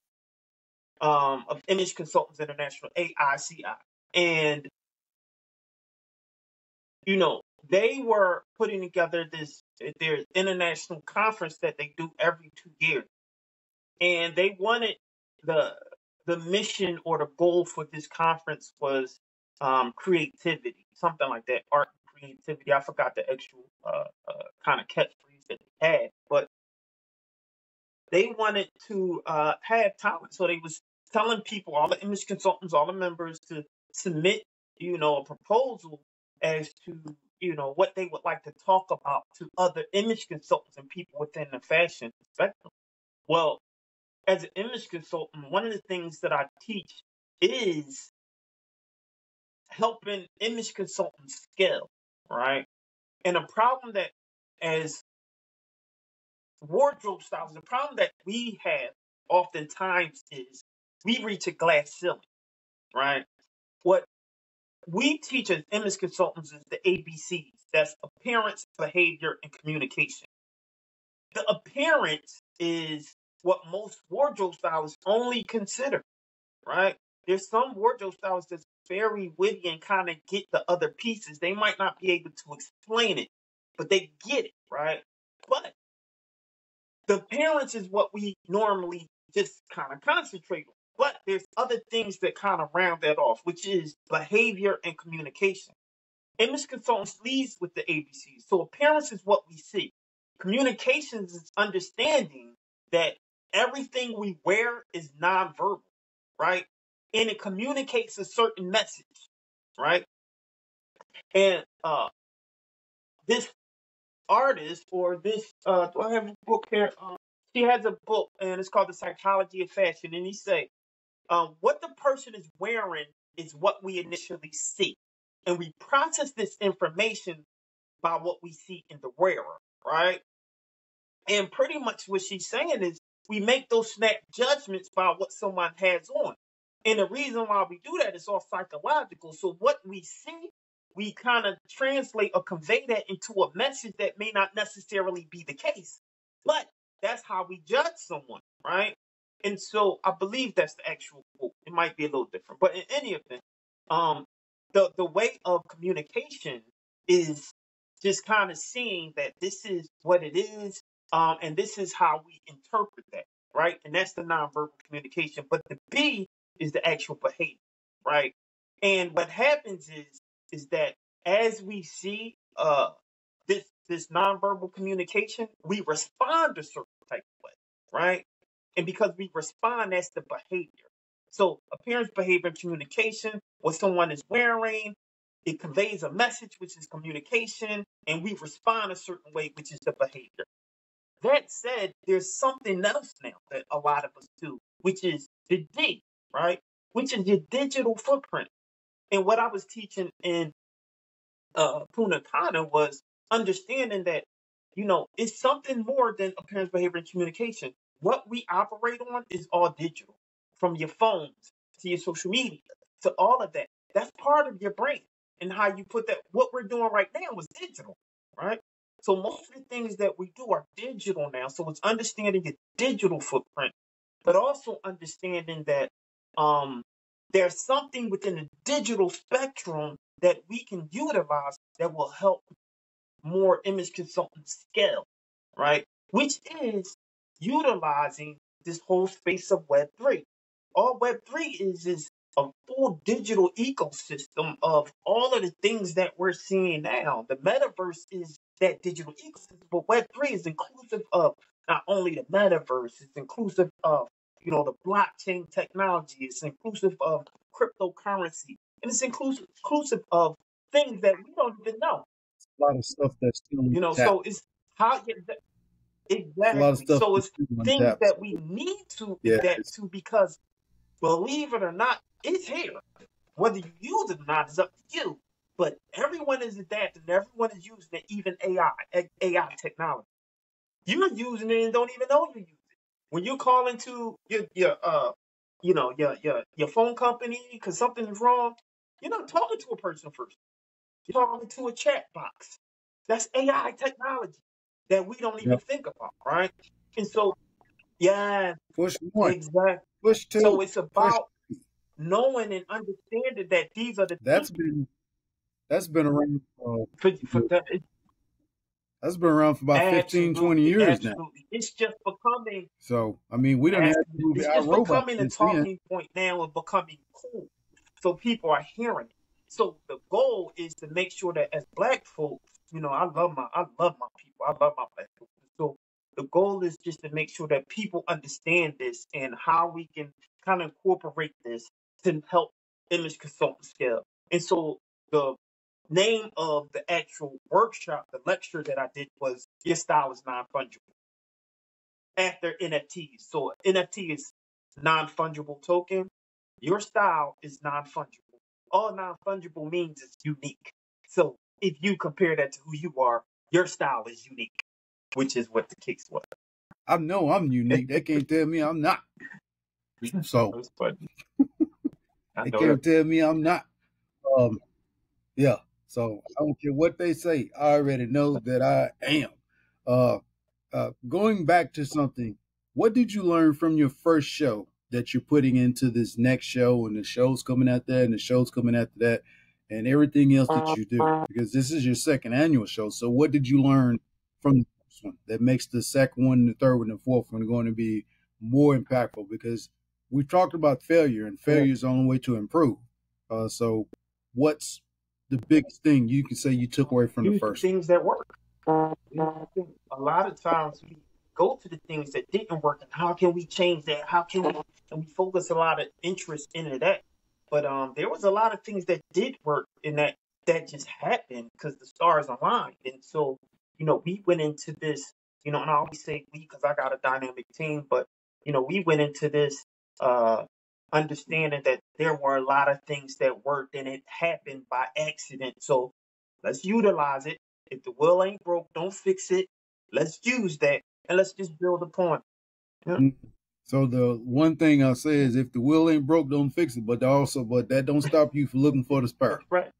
Of Image Consultants International, AICI, and you know they were putting together their international conference that they do every 2 years, and they wanted the the mission or the goal for this conference was creativity, something like that, art and creativity. I forgot the actual kind of catchphrase that they had, but they wanted to have talent. So they was telling people, all the image consultants, all the members, to submit, you know, a proposal as to, you know, what they would like to talk about to other image consultants and people within the fashion spectrum. Well, as an image consultant, one of the things that I teach is helping image consultants scale, right? And a problem that as wardrobe styles, the problem that we have oftentimes is we reach a glass ceiling, right? What we teach as image consultants is the ABCs. That's appearance, behavior, and communication. The appearance is what most wardrobe stylists only consider, right? There's some wardrobe stylists that's very witty and kind of get the other pieces. They might not be able to explain it, but they get it, right? But the appearance is what we normally just kind of concentrate on. But there's other things that kind of round that off, which is behavior and communication. Image consultants leads with the ABCs. So appearance is what we see. Communications is understanding that everything we wear is nonverbal, right? And it communicates a certain message, right? And this artist or this do I have a book here? She has a book and it's called The Psychology of Fashion. And he say, what the person is wearing is what we initially see. And we process this information by what we see in the wearer, right? And pretty much what she's saying is we make those snap judgments by what someone has on. And the reason why we do that is all psychological. So what we see, we kind of translate or convey that into a message that may not necessarily be the case. But that's how we judge someone, right? And so I believe that's the actual quote. It might be a little different. But in any event, um, the way of communication is just kind of seeing that this is what it is, and this is how we interpret that. right? And that's the nonverbal communication. But the B is the actual behavior, right? And what happens is that as we see this nonverbal communication, we respond a certain type of way, right? And because we respond, that's the behavior. So appearance, behavior, and communication, what someone is wearing, it conveys a message, which is communication, and we respond a certain way, which is the behavior. That said, there's something else now that a lot of us do, which is the D, right? Which is your digital footprint. And what I was teaching in Punta Cana was understanding that, it's something more than appearance, behavior, and communication. What we operate on is all digital, from your phones to your social media to all of that. That's part of your brain and how you put that. What we're doing right now is digital, right? So most of the things that we do are digital now. So it's understanding your digital footprint, but also understanding that there's something within the digital spectrum that we can utilize that will help more image consultants scale, right? Which is utilizing this whole space of Web3. All Web3 is a full digital ecosystem of all of the things that we're seeing now. The metaverse is that digital ecosystem, but Web3 is inclusive of not only the metaverse, it's inclusive of the blockchain technology, it's inclusive of cryptocurrency, and it's inclusive of things that we don't even know. A lot of stuff that's still untapped. So it's how A lot of exactly. stuff So that's it's still things untapped. that So, we need to yeah, adapt to because, believe it or not, it's here. Whether you use it or not is up to you. But everyone is adapting. Everyone is using it, even AI technology. You're using it and don't even know you use it. When you call into your phone company because something is wrong, you're not talking to a person first. You're talking to a chat box. That's AI technology that we don't even yep. think about, right? And so, yeah, Push one, exactly. push So two, it's push. about knowing and understanding that these are the That's things been that's been around. for that. That's been around for about 15, 20 Absolutely, years now. absolutely. It's just becoming So I mean, we don't have the movie it's Our just Robot becoming a since then. talking point now and becoming cool. So people are hearing it. So the goal is to make sure that as black folks, I love my people. I love my black people. So the goal is just to make sure that people understand this and how we can kind of incorporate this to help image consultants scale. And so the name of the actual workshop, the lecture that I did was Your Style is Non-Fungible after NFTs. So NFT is non-fungible token. Your style is non-fungible. All non-fungible means is unique. So if you compare that to who you are, your style is unique, which is what the case was. I know I'm unique. They can't tell me I'm not. That So was funny. I they know that. can't tell me I'm not. Um, yeah. So I don't care what they say. I already know that I am. Uh, going back to something, what did you learn from your first show that you're putting into this next show, and the show's coming out there, and the show's coming after that, and everything else that you do? Because this is your second annual show. So what did you learn from the first one that makes the second one, the third one, and the fourth one going to be more impactful? Because we talked about failure, and failure is the only way to improve. So what's the biggest thing you can say you took away from the Use the first one? things that work. I think a lot of times we go to the things that didn't work and how can we change that? How can we and we focus a lot of interest into that. But there was a lot of things that did work and that just happened because the stars aligned. And so, we went into this, and I always say we because I got a dynamic team, but we went into this understanding that there were a lot of things that worked and it happened by accident. So let's utilize it. If the wheel ain't broke, don't fix it. Let's use that and let's just build upon it. Yeah, So the one thing I'll say is if the wheel ain't broke, don't fix it. But that don't stop you from looking for the spare. that's right.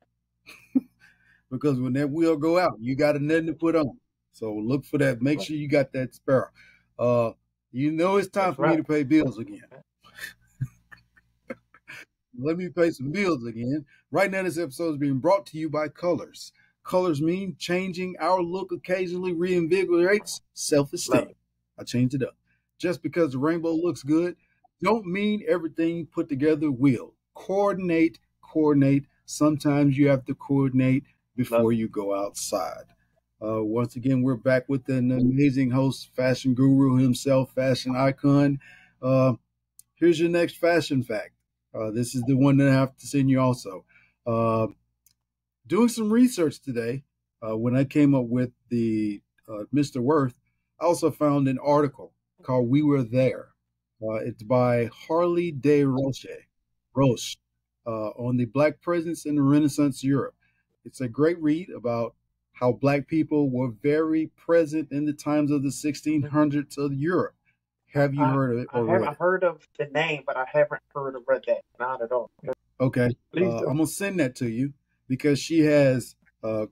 Because when that wheel go out, you got nothing to put on. So look for that. Make sure you got that spare. It's time That's for me right. to pay bills again. Let me pay some bills again. Right now, this episode is being brought to you by Colors. Colors mean changing our look occasionally reinvigorates Love self-esteem. it. I changed it up. just because the rainbow looks good, don't mean everything put together will. Coordinate, coordinate. Sometimes you have to coordinate Love before you go outside. Once again, we're back with an amazing host, fashion guru himself, fashion icon. Uh, Here's your next fashion fact. This is the one that I have to send you also. Uh, Doing some research today, when I came up with the Mr. Worth, I also found an article called "We Were There." It's by Harley de Roche on the Black presence in the Renaissance Europe. It's a great read about how Black people were very present in the times of the it. 1600s of Europe. Have you heard of it I or read haven't it? heard of the name, but I haven't heard or read that. Not at all. Okay, Please do. I'm gonna send that to you because she has. I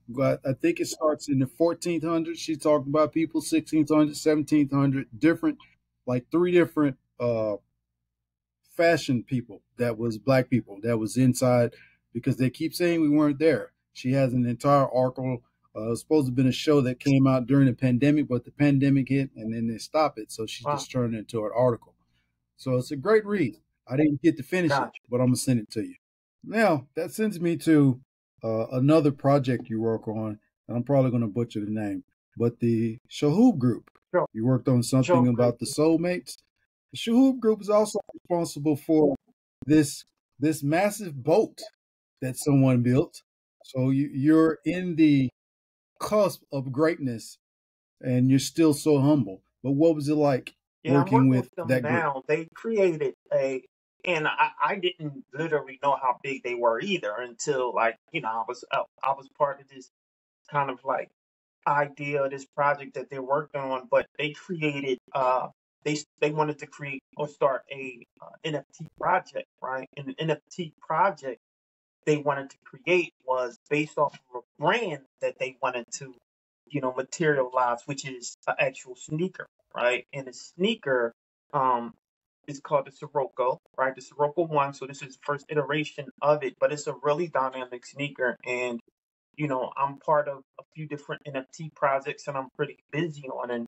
think it starts in the 1400s. She talked about people 1600, 1700, different, like three different fashion people that was Black people that was inside because they keep saying we weren't there. She has an entire article. It was supposed to have been a show that came out during the pandemic, but the pandemic hit and then they stopped it. So she Wow. just turned it into an article. So it's a great read. I didn't get to finish it, Gotcha. but I'm gonna send it to you. Now that sends me to another project you work on, and I'm probably gonna butcher the name, but the Shahoob Group. Sure. You worked on something Sure. about the soulmates. The Shahoob Group is also responsible for this this massive boat that someone built. So you're in the cusp of greatness, and you're still so humble. But what was it like Yeah, I'm working working with with them that group? now. They created and I didn't literally know how big they were either until like I was part of this kind of like idea, this project that they're working on. But they created they wanted to create or start a NFT project, right? And the NFT project they wanted to create was based off of a brand that they wanted to, materialize, which is an actual sneaker, right? And the sneaker um, is called the Sirocco, right? The Sirocco One. So this is the first iteration of it, but it's a really dynamic sneaker. And I'm part of a few different NFT projects, and I'm pretty busy on. And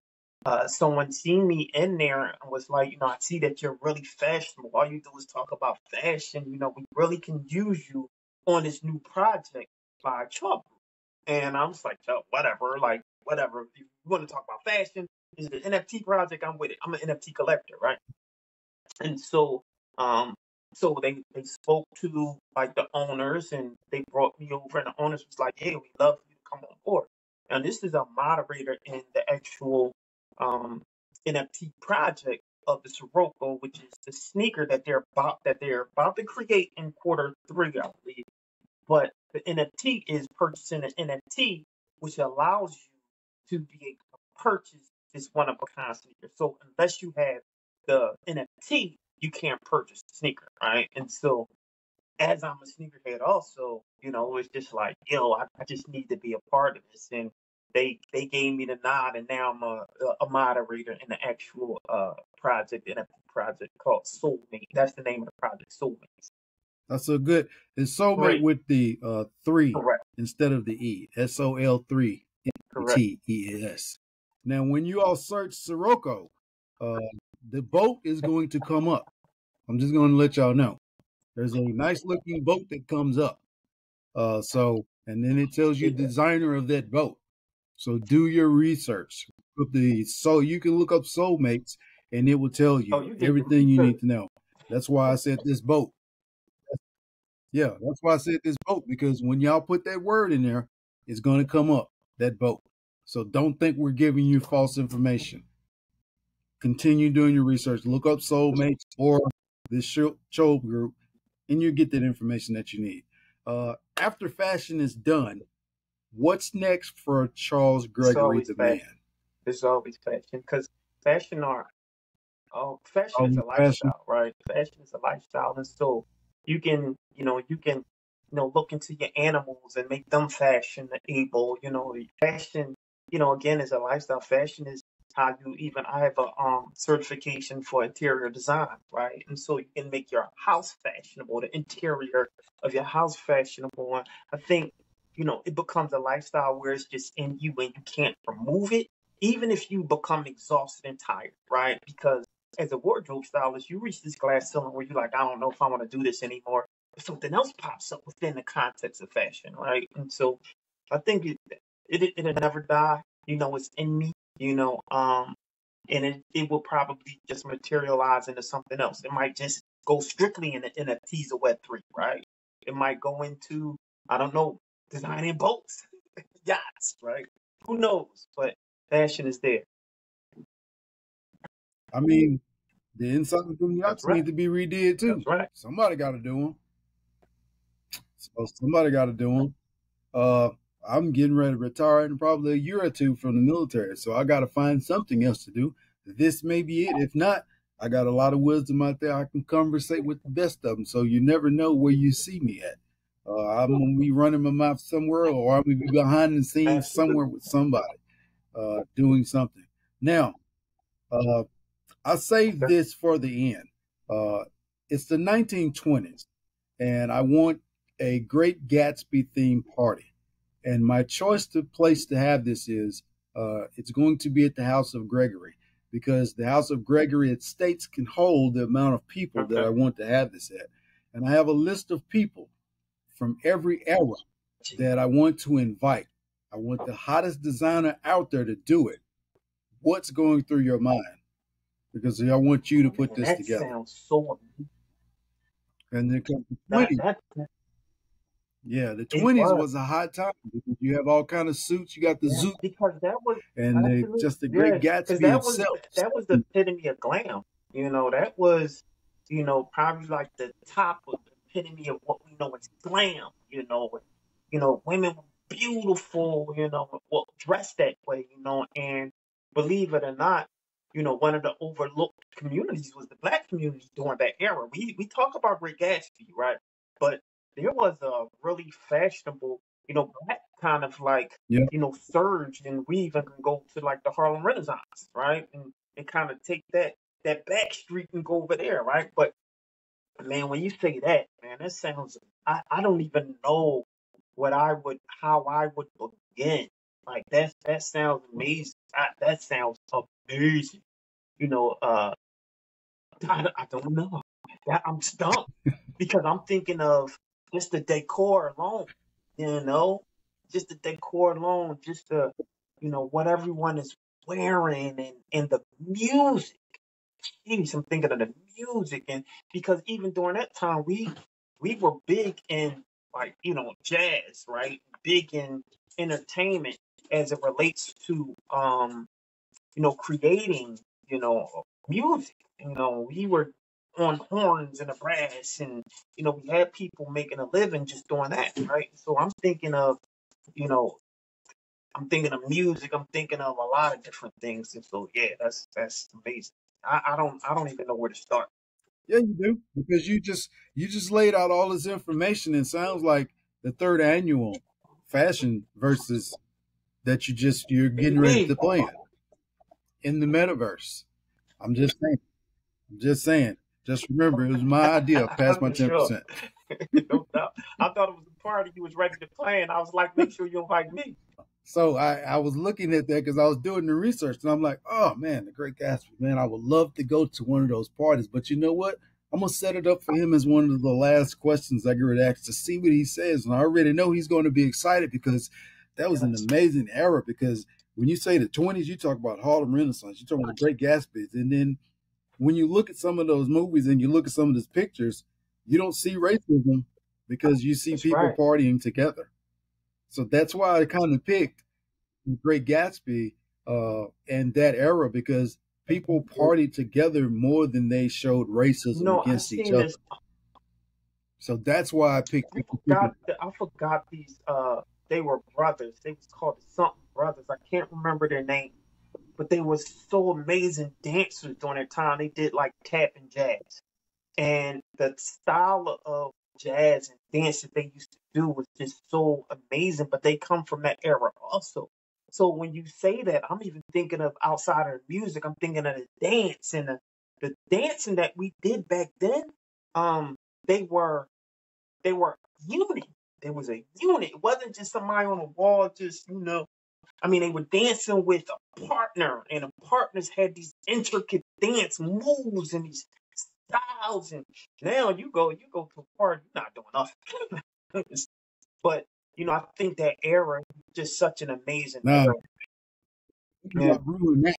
someone seen me in there and was like, I see that you're really fashionable. All you do is talk about fashion. We really can use you on this new project by Chubb. And I was like, oh, whatever, like, whatever. If you want to talk about fashion, is it an NFT project? I'm with it. I'm an NFT collector, right? And um, so they spoke to like the owners, and they brought me over, and the owners was like, "Hey, we love for you to come on board." And this is a moderator in the actual um NFT project of the Sirocco, which is the sneaker that they're about to create in quarter 3, I believe. But the NFT is purchasing an NFT, which allows you to be able to purchase this one of a kind sneaker. So unless you have the NFT, you can't purchase the sneaker, right? And so as I'm a sneakerhead also, it's just like, I just need to be a part of this. And they gave me the nod, and now I'm a moderator in the actual project, NFT project called Soulmate. That's the name of the project, Soulmates. That's so good. It's soulmate Great. with the three Correct. instead of the E. SOL3 Correct. TES. Now, when you all search Sirocco, uh, the boat is going to come up. I'm just going to let y'all know. There's a nice looking boat that comes up. And then it tells you the Yeah. designer of that boat. So do your research. So you can look up soulmates, and it will tell Oh, you you did your everything you research. need to know. That's why I said this boat. Yeah, that's why I said this boat, because when y'all put that word in there, it's going to come up, that boat. So don't think we're giving you false information. Continue doing your research. Look up soulmates or this show group, and you get that information that you need. After fashion is done, what's next for Charles It's Gregory always the fashion. man? It's always fashion because fashion are fashion is Always a fashion. lifestyle, right? Fashion is a lifestyle, and so you can look into your animals and make them fashionable. Fashion, again, is a lifestyle. Fashion is how you even. I have a certification for interior design, right? And so you can make your house fashionable, the interior of your house fashionable. And I think it becomes a lifestyle where it's just in you and you can't remove it, even if you become exhausted and tired, right? Because as a wardrobe stylist, you reach this glass ceiling where you're like, I don't know if I want to do this anymore. But something else pops up within the context of fashion, right? And so I think it'll never die. It's in me, and it will probably just materialize into something else. It might just go strictly in the NFTs of Web3, right? It might go into, I don't know, designing boats, yachts, right? Who knows? But fashion is there. I mean, the inside of them That's yachts right. need to be redid too. That's right. Somebody got to do them. So somebody got to do them. I'm getting ready to retire in probably a year or two from the military, so I got to find something else to do. This may be it. If not, I got a lot of wisdom out there. I can conversate with the best of them, so you never know where you see me at. I'm gonna be running my mouth somewhere, or I'm gonna be behind the scenes somewhere with somebody doing something. Now, I saved Okay. this for the end. It's the 1920s, and I want a Great Gatsby themed party. And my choice to place to have this is it's going to be at the House of Gregory because the House of Gregory it states can hold the amount of people that Okay. I want to have this at. And I have a list of people from every era that I want to invite. I want the hottest designer out there to do it. What's going through your mind? Because I want you to put Man, this that together. sounds so. And then comes the That 20s. that Yeah, the it 20s was. was a hot time because you have all kind of suits. You got the Yeah, zoot because that was and absolutely, just the Great yeah, because Gatsby itself. that was the epitome of glam. That was, probably like the top of the epitome of what we know as glam. Women were beautiful, well, dressed that way, and believe it or not, one of the overlooked communities was the black community during that era. We talk about Great Gatsby, right? But there was a really fashionable, black kind of like Yeah. surge and weave and can go to like the Harlem Renaissance, right? And kind of take that back street and go over there, right? But man, when you say that, man, that sounds I don't even know how I would begin. Like that sounds amazing. That sounds amazing. You know, uh I don't know. I'm stumped because I'm thinking of just the decor alone, you know, just the decor alone, just what everyone is wearing and the music. Jeez, I'm thinking of the music and because even during that time we were big in like, jazz, right? Big in entertainment as it relates to creating, music. We were on horns and a brass and we had people making a living just doing that, right? So you know, I'm thinking of music, I'm thinking of a lot of different things. And so yeah, that's amazing. I don't even know where to start. Yeah, you do. Because you just laid out all this information. It sounds like the third annual fashion versus that you're getting ready Hey, to plan in the metaverse. I'm just saying. I'm just saying. Just remember, it was my idea. Past my for sure. 10%. No doubt. I thought it was a party you was ready to plan. I was like, make sure you invite me. So I was looking at that because I was doing the research and I'm like, oh man, the Great Gatsby, man, I would love to go to one of those parties. But you know what? I'm gonna set it up for him as one of the last questions I get ready to ask to see what he says. And I already know he's going to be excited because that was an Yes, amazing era. Because when you say the 20s, you talk about Harlem Renaissance, you talk about the Great Gatsby's, and then when you look at some of those movies and you look at some of those pictures, you don't see racism because you see that's people right. partying together. So that's why I kind of picked the Great Gatsby and that era because people partied together more than they showed racism I against each seen other. this. So that's why I picked I it. forgot. I forgot these. They were brothers. They was called the something brothers. I can't remember their name, but they was so amazing dancers during their time. They did like tap and jazz, and the style of jazz and dance that they used to do was just so amazing. But they come from that era also. So when you say that, I'm even thinking of outside of music. I'm thinking of the dance and the dancing that we did back then. Um, they were they were unit. There was a unit. It wasn't just somebody on the wall, just I mean, they were dancing with a partner, and the partners had these intricate dance moves and these styles. And now you go to a party, you're not doing nothing. But I think that era is just such an amazing Now, era. Yeah, ruin that.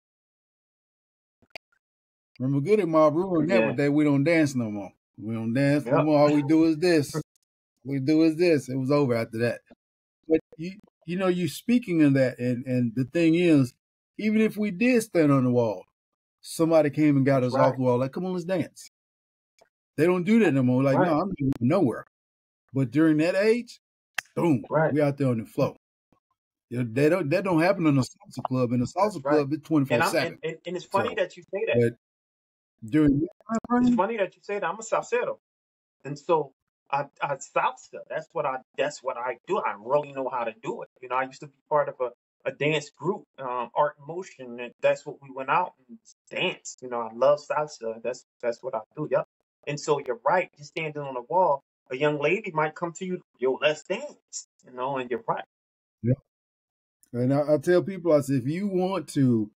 Remember, good at my ruin that yeah, with that. We don't dance no more. We don't dance no yep, more. All we do is this. We do is this. It was over after that. But you speaking of that, and the thing is, even if we did stand on the wall, somebody came and got that's us right, off the wall. Like, come on, let's dance. They don't do that no more. Like, no, right, I'm not going nowhere. But during that age, boom, right. we out there on the floor. That don't happen in a salsa club. In a That's salsa right. club, it's 24 And I'm and, 7. and, and it's funny So, that you say that. but during that time It's frame, funny that you say that. I'm a salsero. And so I salsa. That's what I do. I really know how to do it. I used to be part of a dance group, Art in Motion, and that's what we went out and danced. I love salsa. That's what I do. Yep. And so you're right. You're standing on the wall. A young lady might come to you, yo, let's dance. And you're right. yeah. And I tell people, I say, if you want to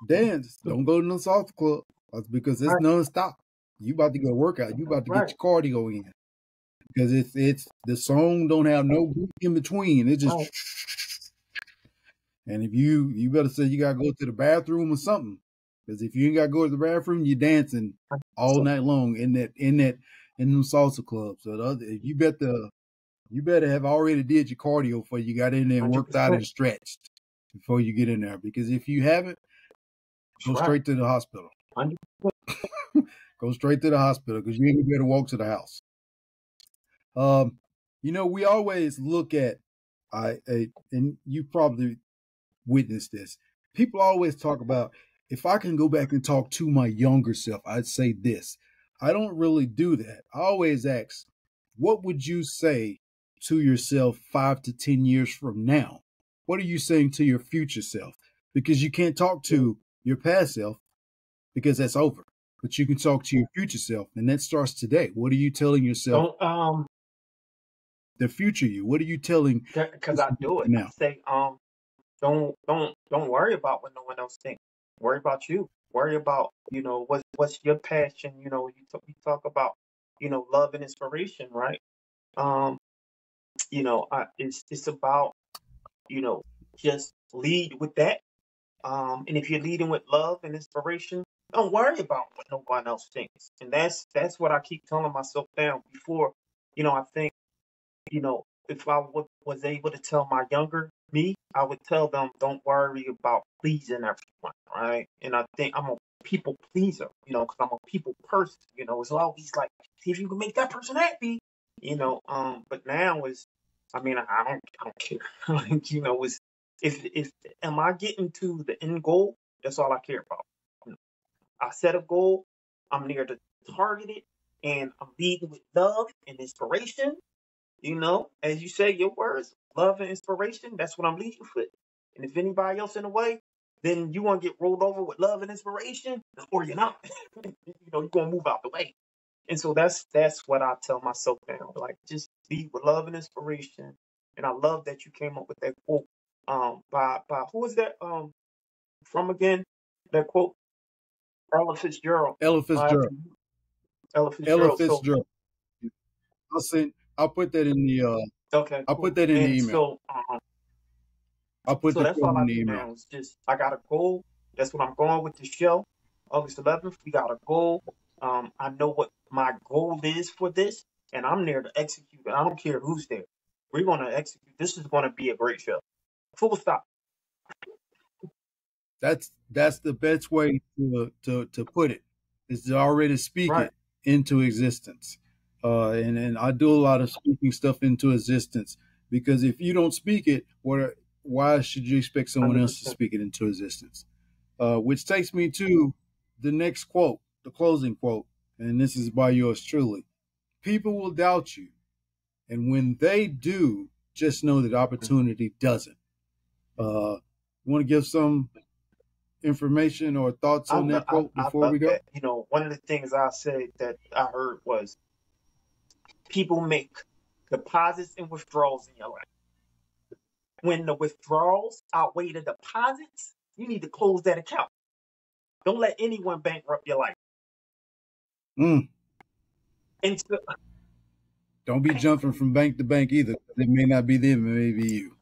dance, don't go to no salsa club. That's because it's Right, nonstop. You about to go work out. You about to get right, your cardio in. Because it's the song don't have no beat in between. It just right. and if you better say you gotta go to the bathroom or something. Because if you ain't gotta go to the bathroom, you're dancing all So, night long in them salsa clubs. So you better have already did your cardio before you got in there and worked out 100%. and stretched before you get in there. Because if you haven't, That's go right. straight to the hospital. 100%. Go straight to the hospital because you ain't gonna be able to walk to the house. We always look at and you probably witnessed this. People always talk about if I can go back and talk to my younger self, I'd say this. I don't really do that. I always ask, what would you say to yourself 5 to 10 years from now? What are you saying to your future self? Because you can't talk to your past self because that's over. But you can talk to your future self, and that starts today. What are you telling yourself? Don't The future you. What are you telling because this I do it. I now? say don't worry about what no one else thinks. Worry about you. Worry about what's your passion. You talk about love and inspiration, right? Um, it's about you know just lead with that. And if you're leading with love and inspiration, don't worry about what no one else thinks. And that's what I keep telling myself now. Before, I think if I was able to tell my younger me, I would tell them, don't worry about pleasing everyone, right? And I think I'm a people pleaser, because I'm a people person. It's always like, see if you can make that person happy, But now I mean, I don't care. Like, is if am I getting to the end goal? That's all I care about. I set a goal. I'm near to target it, and I'm leading with love and inspiration. As you say, your words, love and inspiration, that's what I'm leading with. And if anybody else in the way, then you want to get rolled over with love and inspiration, or you're not. You're going to move out the way. And so that's what I tell myself now. Like, just be with love and inspiration. And I love that you came up with that quote by who is that from again? That quote, Ella Fitzgerald. Ella Fitzgerald. Ella Ella Fitzgerald. So Fitzgerald. I'll put that in the okay, I'll put cool. that in the And email. so I'll put So the that's quote all in I the do email. now. Is just I got a goal. That's what I'm going with the show. August 11th, we got a goal. I know what my goal is for this, and I'm there to execute it. I don't care who's there. We're going to execute. This is going to be a great show. Full stop. That's the best way to put it, is to already speak Right. it into existence. And I do a lot of speaking stuff into existence because if you don't speak it, why should you expect someone else to 100%. speak it into existence? Which takes me to the next quote, the closing quote, and this is by yours truly. People will doubt you, and when they do, just know that opportunity doesn't. Want to give some information or thoughts I, on lo- that quote I before love we go? that. One of the things I said that I heard was people make deposits and withdrawals in your life. when the withdrawals outweigh the deposits, you need to close that account. Don't let anyone bankrupt your life. Mm. And so, Don't be jumping from bank to bank either. It may not be them, it may be you.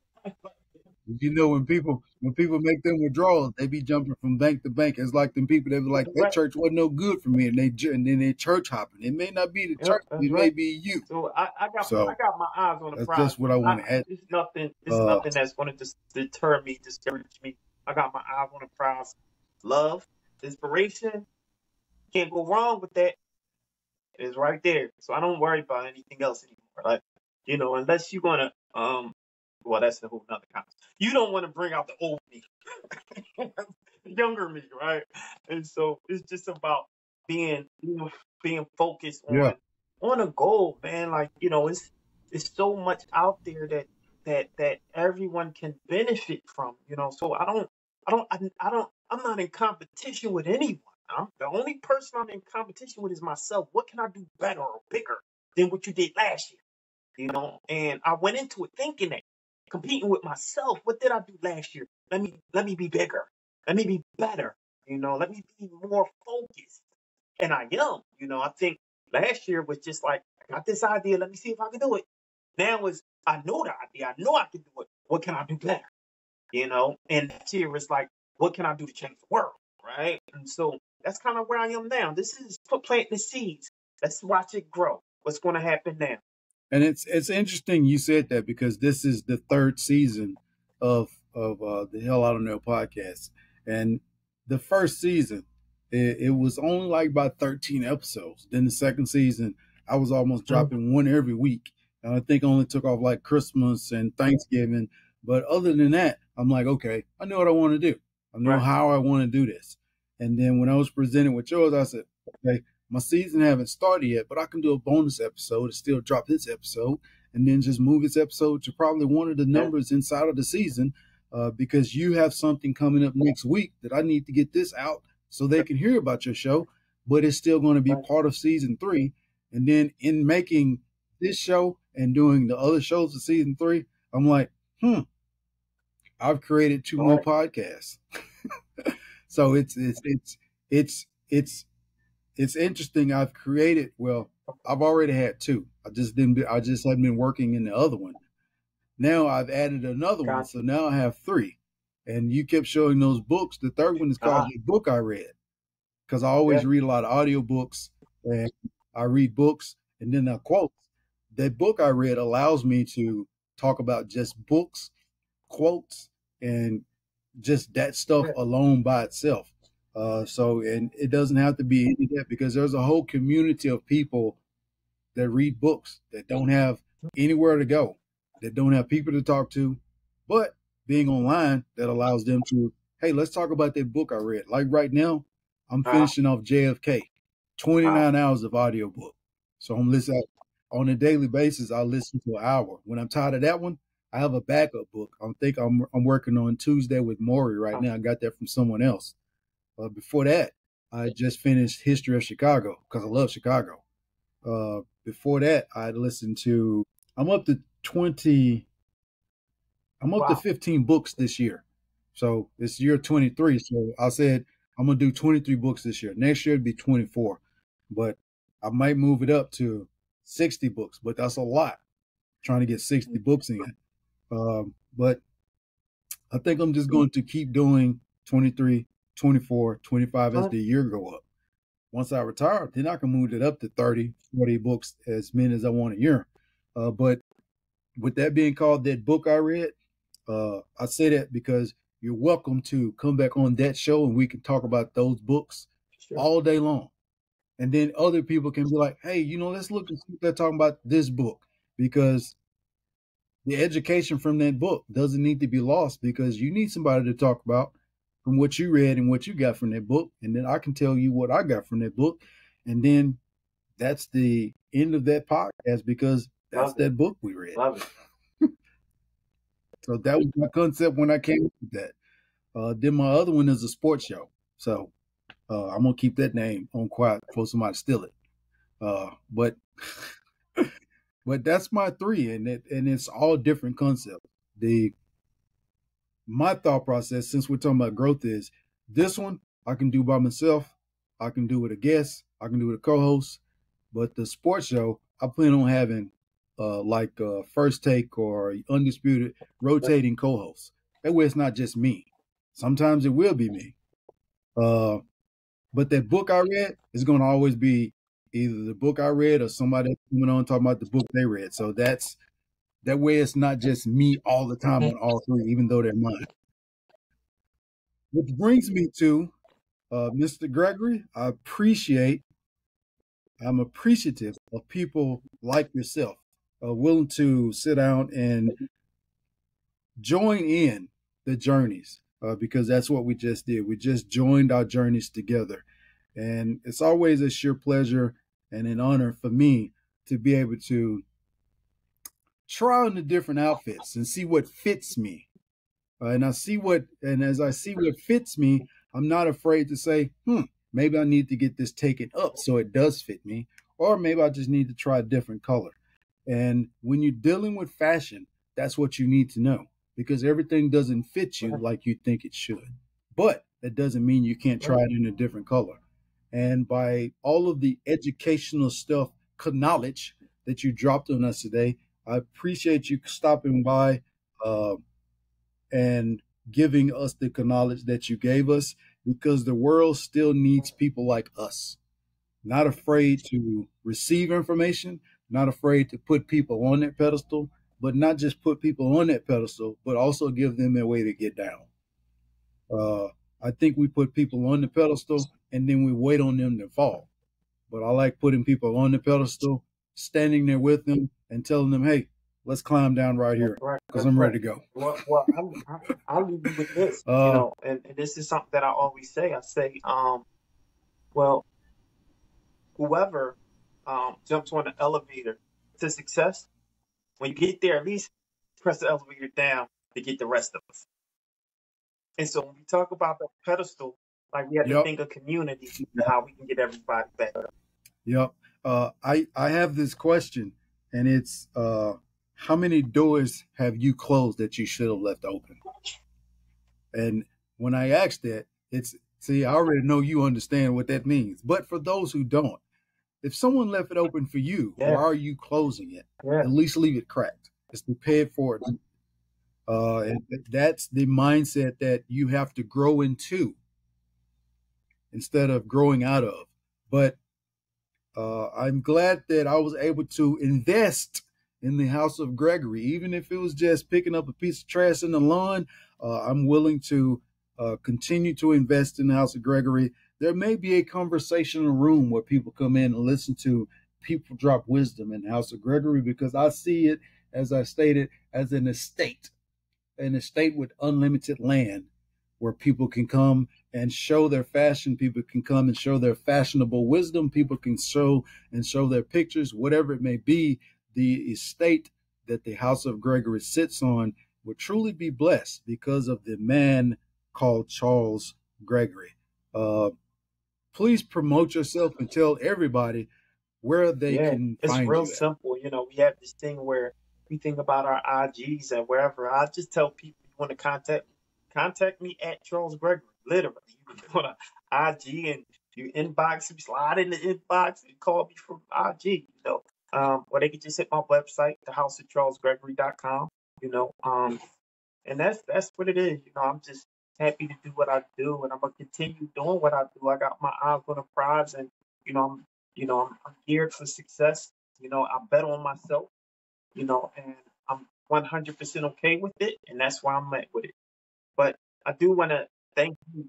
You know, when people make them withdrawals, they be jumping from bank to bank. It's like them people that be like, that's that right. church wasn't no good for me, and then they church hopping. It may not be the Yep, church, that's it may right. be you. So I So got my eyes on the that's prize, just what I man. want to add. It's nothing that's going to deter me, discourage me. I got my eyes on the prize. Love, inspiration, can't go wrong with that. It's right there. So I don't worry about anything else anymore. Like, unless you're gonna well, that's a whole nother conversation. You don't want to bring out the old me, younger me, right? And so it's just about being, being focused Yeah. on a goal, man. Like, it's so much out there that everyone can benefit from, So I'm not in competition with anyone. The only person I'm in competition with is myself. What can I do better or bigger than what you did last year? And I went into it thinking that, competing with myself. What did I do last year? Let me be bigger. Let me be better. Let me be more focused. And I am. I think last year was just like, I got this idea. Let me see if I can do it. Now is, I know the idea. I know I can do it. What can I do better? And next year is like, what can I do to change the world? Right. And so that's kind of where I am now. This is planting the seeds. Let's watch it grow. What's going to happen now? And it's interesting you said that, because this is the third season of the Hell I Don't Know podcast, and the first season it was only like about 13 episodes. Then the second season I was almost dropping one every week, and I think I only took off like Christmas and Thanksgiving. But other than that, I'm like, okay, I know what I want to do. I know Right. how I want to do this. And then when I was presented with yours, I said, okay, my season haven't started yet, but I can do a bonus episode and still drop this episode, and then just move this episode to probably one of the numbers inside of the season, because you have something coming up next week that I need to get this out so they can hear about your show, but it's still going to be part of season 3. And then in making this show and doing the other shows of season 3, I'm like, I've created 2 more podcasts. So it's interesting. I've created, I've already had 2. I just hadn't been working in the other one. Now I've added another one, so now I have 3. And you kept showing those books. The third one is called The Book I Read, because I always read a lot of audiobooks, and I read books and then I quote. That book I read allows me to talk about just books, quotes, and just that stuff alone by itself. And it doesn't have to be any of that, because there's a whole community of people that read books that don't have anywhere to go, that don't have people to talk to, but being online, that allows them to, hey, let's talk about that book I read. Like right now, I'm finishing off JFK, 29 hours of audiobook. So I'm listening on a daily basis. I listen to an hour. When I'm tired of that one, I have a backup book. I'm working on Tuesday with Maury right now. I got that from someone else. Before that, I just finished History of Chicago, because I love Chicago. Before that, I listened to, I'm up to 15 books this year. So it's year 23. So I said, I'm going to do 23 books this year. Next year it'd be 24, but I might move it up to 60 books, but that's a lot, trying to get 60 books in. But I think I'm just going to keep doing 23, 24, 25 as the year go up. Once I retire, then I can move it up to 30, 40 books, as many as I want a year. But with that being called That Book I Read, I say that because you're welcome to come back on that show and we can talk about those books all day long. And then other people can be like, hey, let's look and see if they're talking about this book, because the education from that book doesn't need to be lost, because you need somebody to talk about from what you read and what you got from that book. And then I can tell you what I got from that book. And then that's the end of that podcast, because that's that book we read. So that was my concept when I came up with that. Then my other one is a sports show. So I'm going to keep that name on quiet before somebody steal it. But that's my 3, and it's all different concepts. The my thought process, since we're talking about growth, is this one I can do by myself. I can do with a guest. I can do with a co-host. But the sports show, I plan on having like First Take or Undisputed rotating co-hosts. That way, it's not just me. Sometimes it will be me. But that book I read is going to always be either the book I read or somebody coming on talking about the book they read. So that way it's not just me all the time on all three, even though they're mine. Which brings me to Mr. Gregory. I'm appreciative of people like yourself, willing to sit down and join in the journeys, because that's what we just did. We just joined our journeys together. And it's always a sheer pleasure and an honor for me to be able to try on the different outfits and see what fits me. And as I see what fits me, I'm not afraid to say, maybe I need to get this taken up so it does fit me, or maybe I just need to try a different color. And when you're dealing with fashion, that's what you need to know, because everything doesn't fit you like you think it should. But that doesn't mean you can't try it in a different color. And by all of the educational stuff, knowledge that you dropped on us today, I appreciate you stopping by and giving us the knowledge that you gave us, because the world still needs people like us. Not afraid to receive information, not afraid to put people on that pedestal, but not just put people on that pedestal, but also give them a way to get down. I think we put people on the pedestal and then we wait on them to fall. But I like putting people on the pedestal, standing there with them and telling them, hey, let's climb down right here, because I'm ready to go. Well, I'll leave you with this, and this is something that I always say. I say, well, whoever jumps on the elevator to success, when you get there, at least press the elevator down to get the rest of us. And so when we talk about the pedestal, like we have to think of community and how we can get everybody back up. Yep. I have this question, and it's how many doors have you closed that you should have left open? And when I ask that, I already know you understand what that means. But for those who don't, if someone left it open for you, why are you closing it? At least leave it cracked. It's prepared for it. And that's the mindset that you have to grow into instead of growing out of. But I'm glad that I was able to invest in the House of Gregory, even if it was just picking up a piece of trash in the lawn. I'm willing to continue to invest in the House of Gregory. There may be a conversational room where people come in and listen to people drop wisdom in the House of Gregory, because I see it, as I stated, as an estate with unlimited land where people can come and show their fashion. People can come and show their fashionable wisdom. People can show their pictures, whatever it may be. The estate that the House of Gregory sits on will truly be blessed because of the man called Charles Gregory. Please promote yourself and tell everybody where they can find you. It's real simple. We have this thing where we think about our IGs and wherever. I just tell people, you want to contact me at Charles Gregory. Literally, you can go to IG and you inbox, you slide in the inbox and call me from IG. Or they can just hit my website, thehouseofcharlesgregory.com. And that's what it is. I'm just happy to do what I do, and I'm gonna continue doing what I do. I got my eyes on the prize, and I'm geared for success. I bet on myself. And I'm 100% okay with it, and that's why I'm at with it. But I do want to thank you.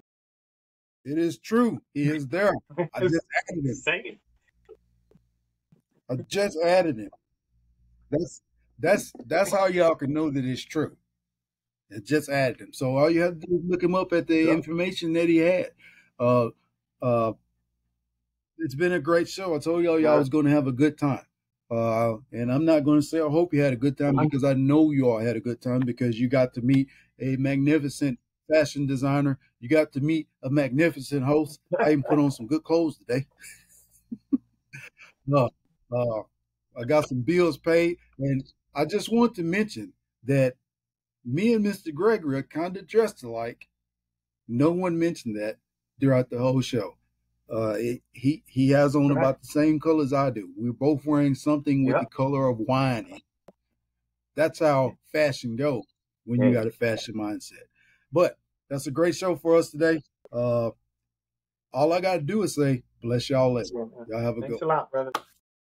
It is true. He is there. I just added him. Saying. I just added him. That's how y'all can know that it's true. I just added him. So all you have to do is look him up at the information that he had. It's been a great show. I told y'all was going to have a good time. And I'm not going to say I hope you had a good time, because I know you all had a good time, because you got to meet a magnificent fashion designer. You got to meet a magnificent host. I even put on some good clothes today. I got some bills paid. And I just want to mention that me and Mr. Gregory are kind of dressed alike. No one mentioned that throughout the whole show. He has on Right. about the same colors I do. We're both wearing something with Yeah. the color of wine in it. That's how fashion goes when you Hey. got a fashion mindset. But that's a great show for us today. All I got to do is say, bless y'all later. Yeah, man. Y'all have a good Thanks a one. lot, brother.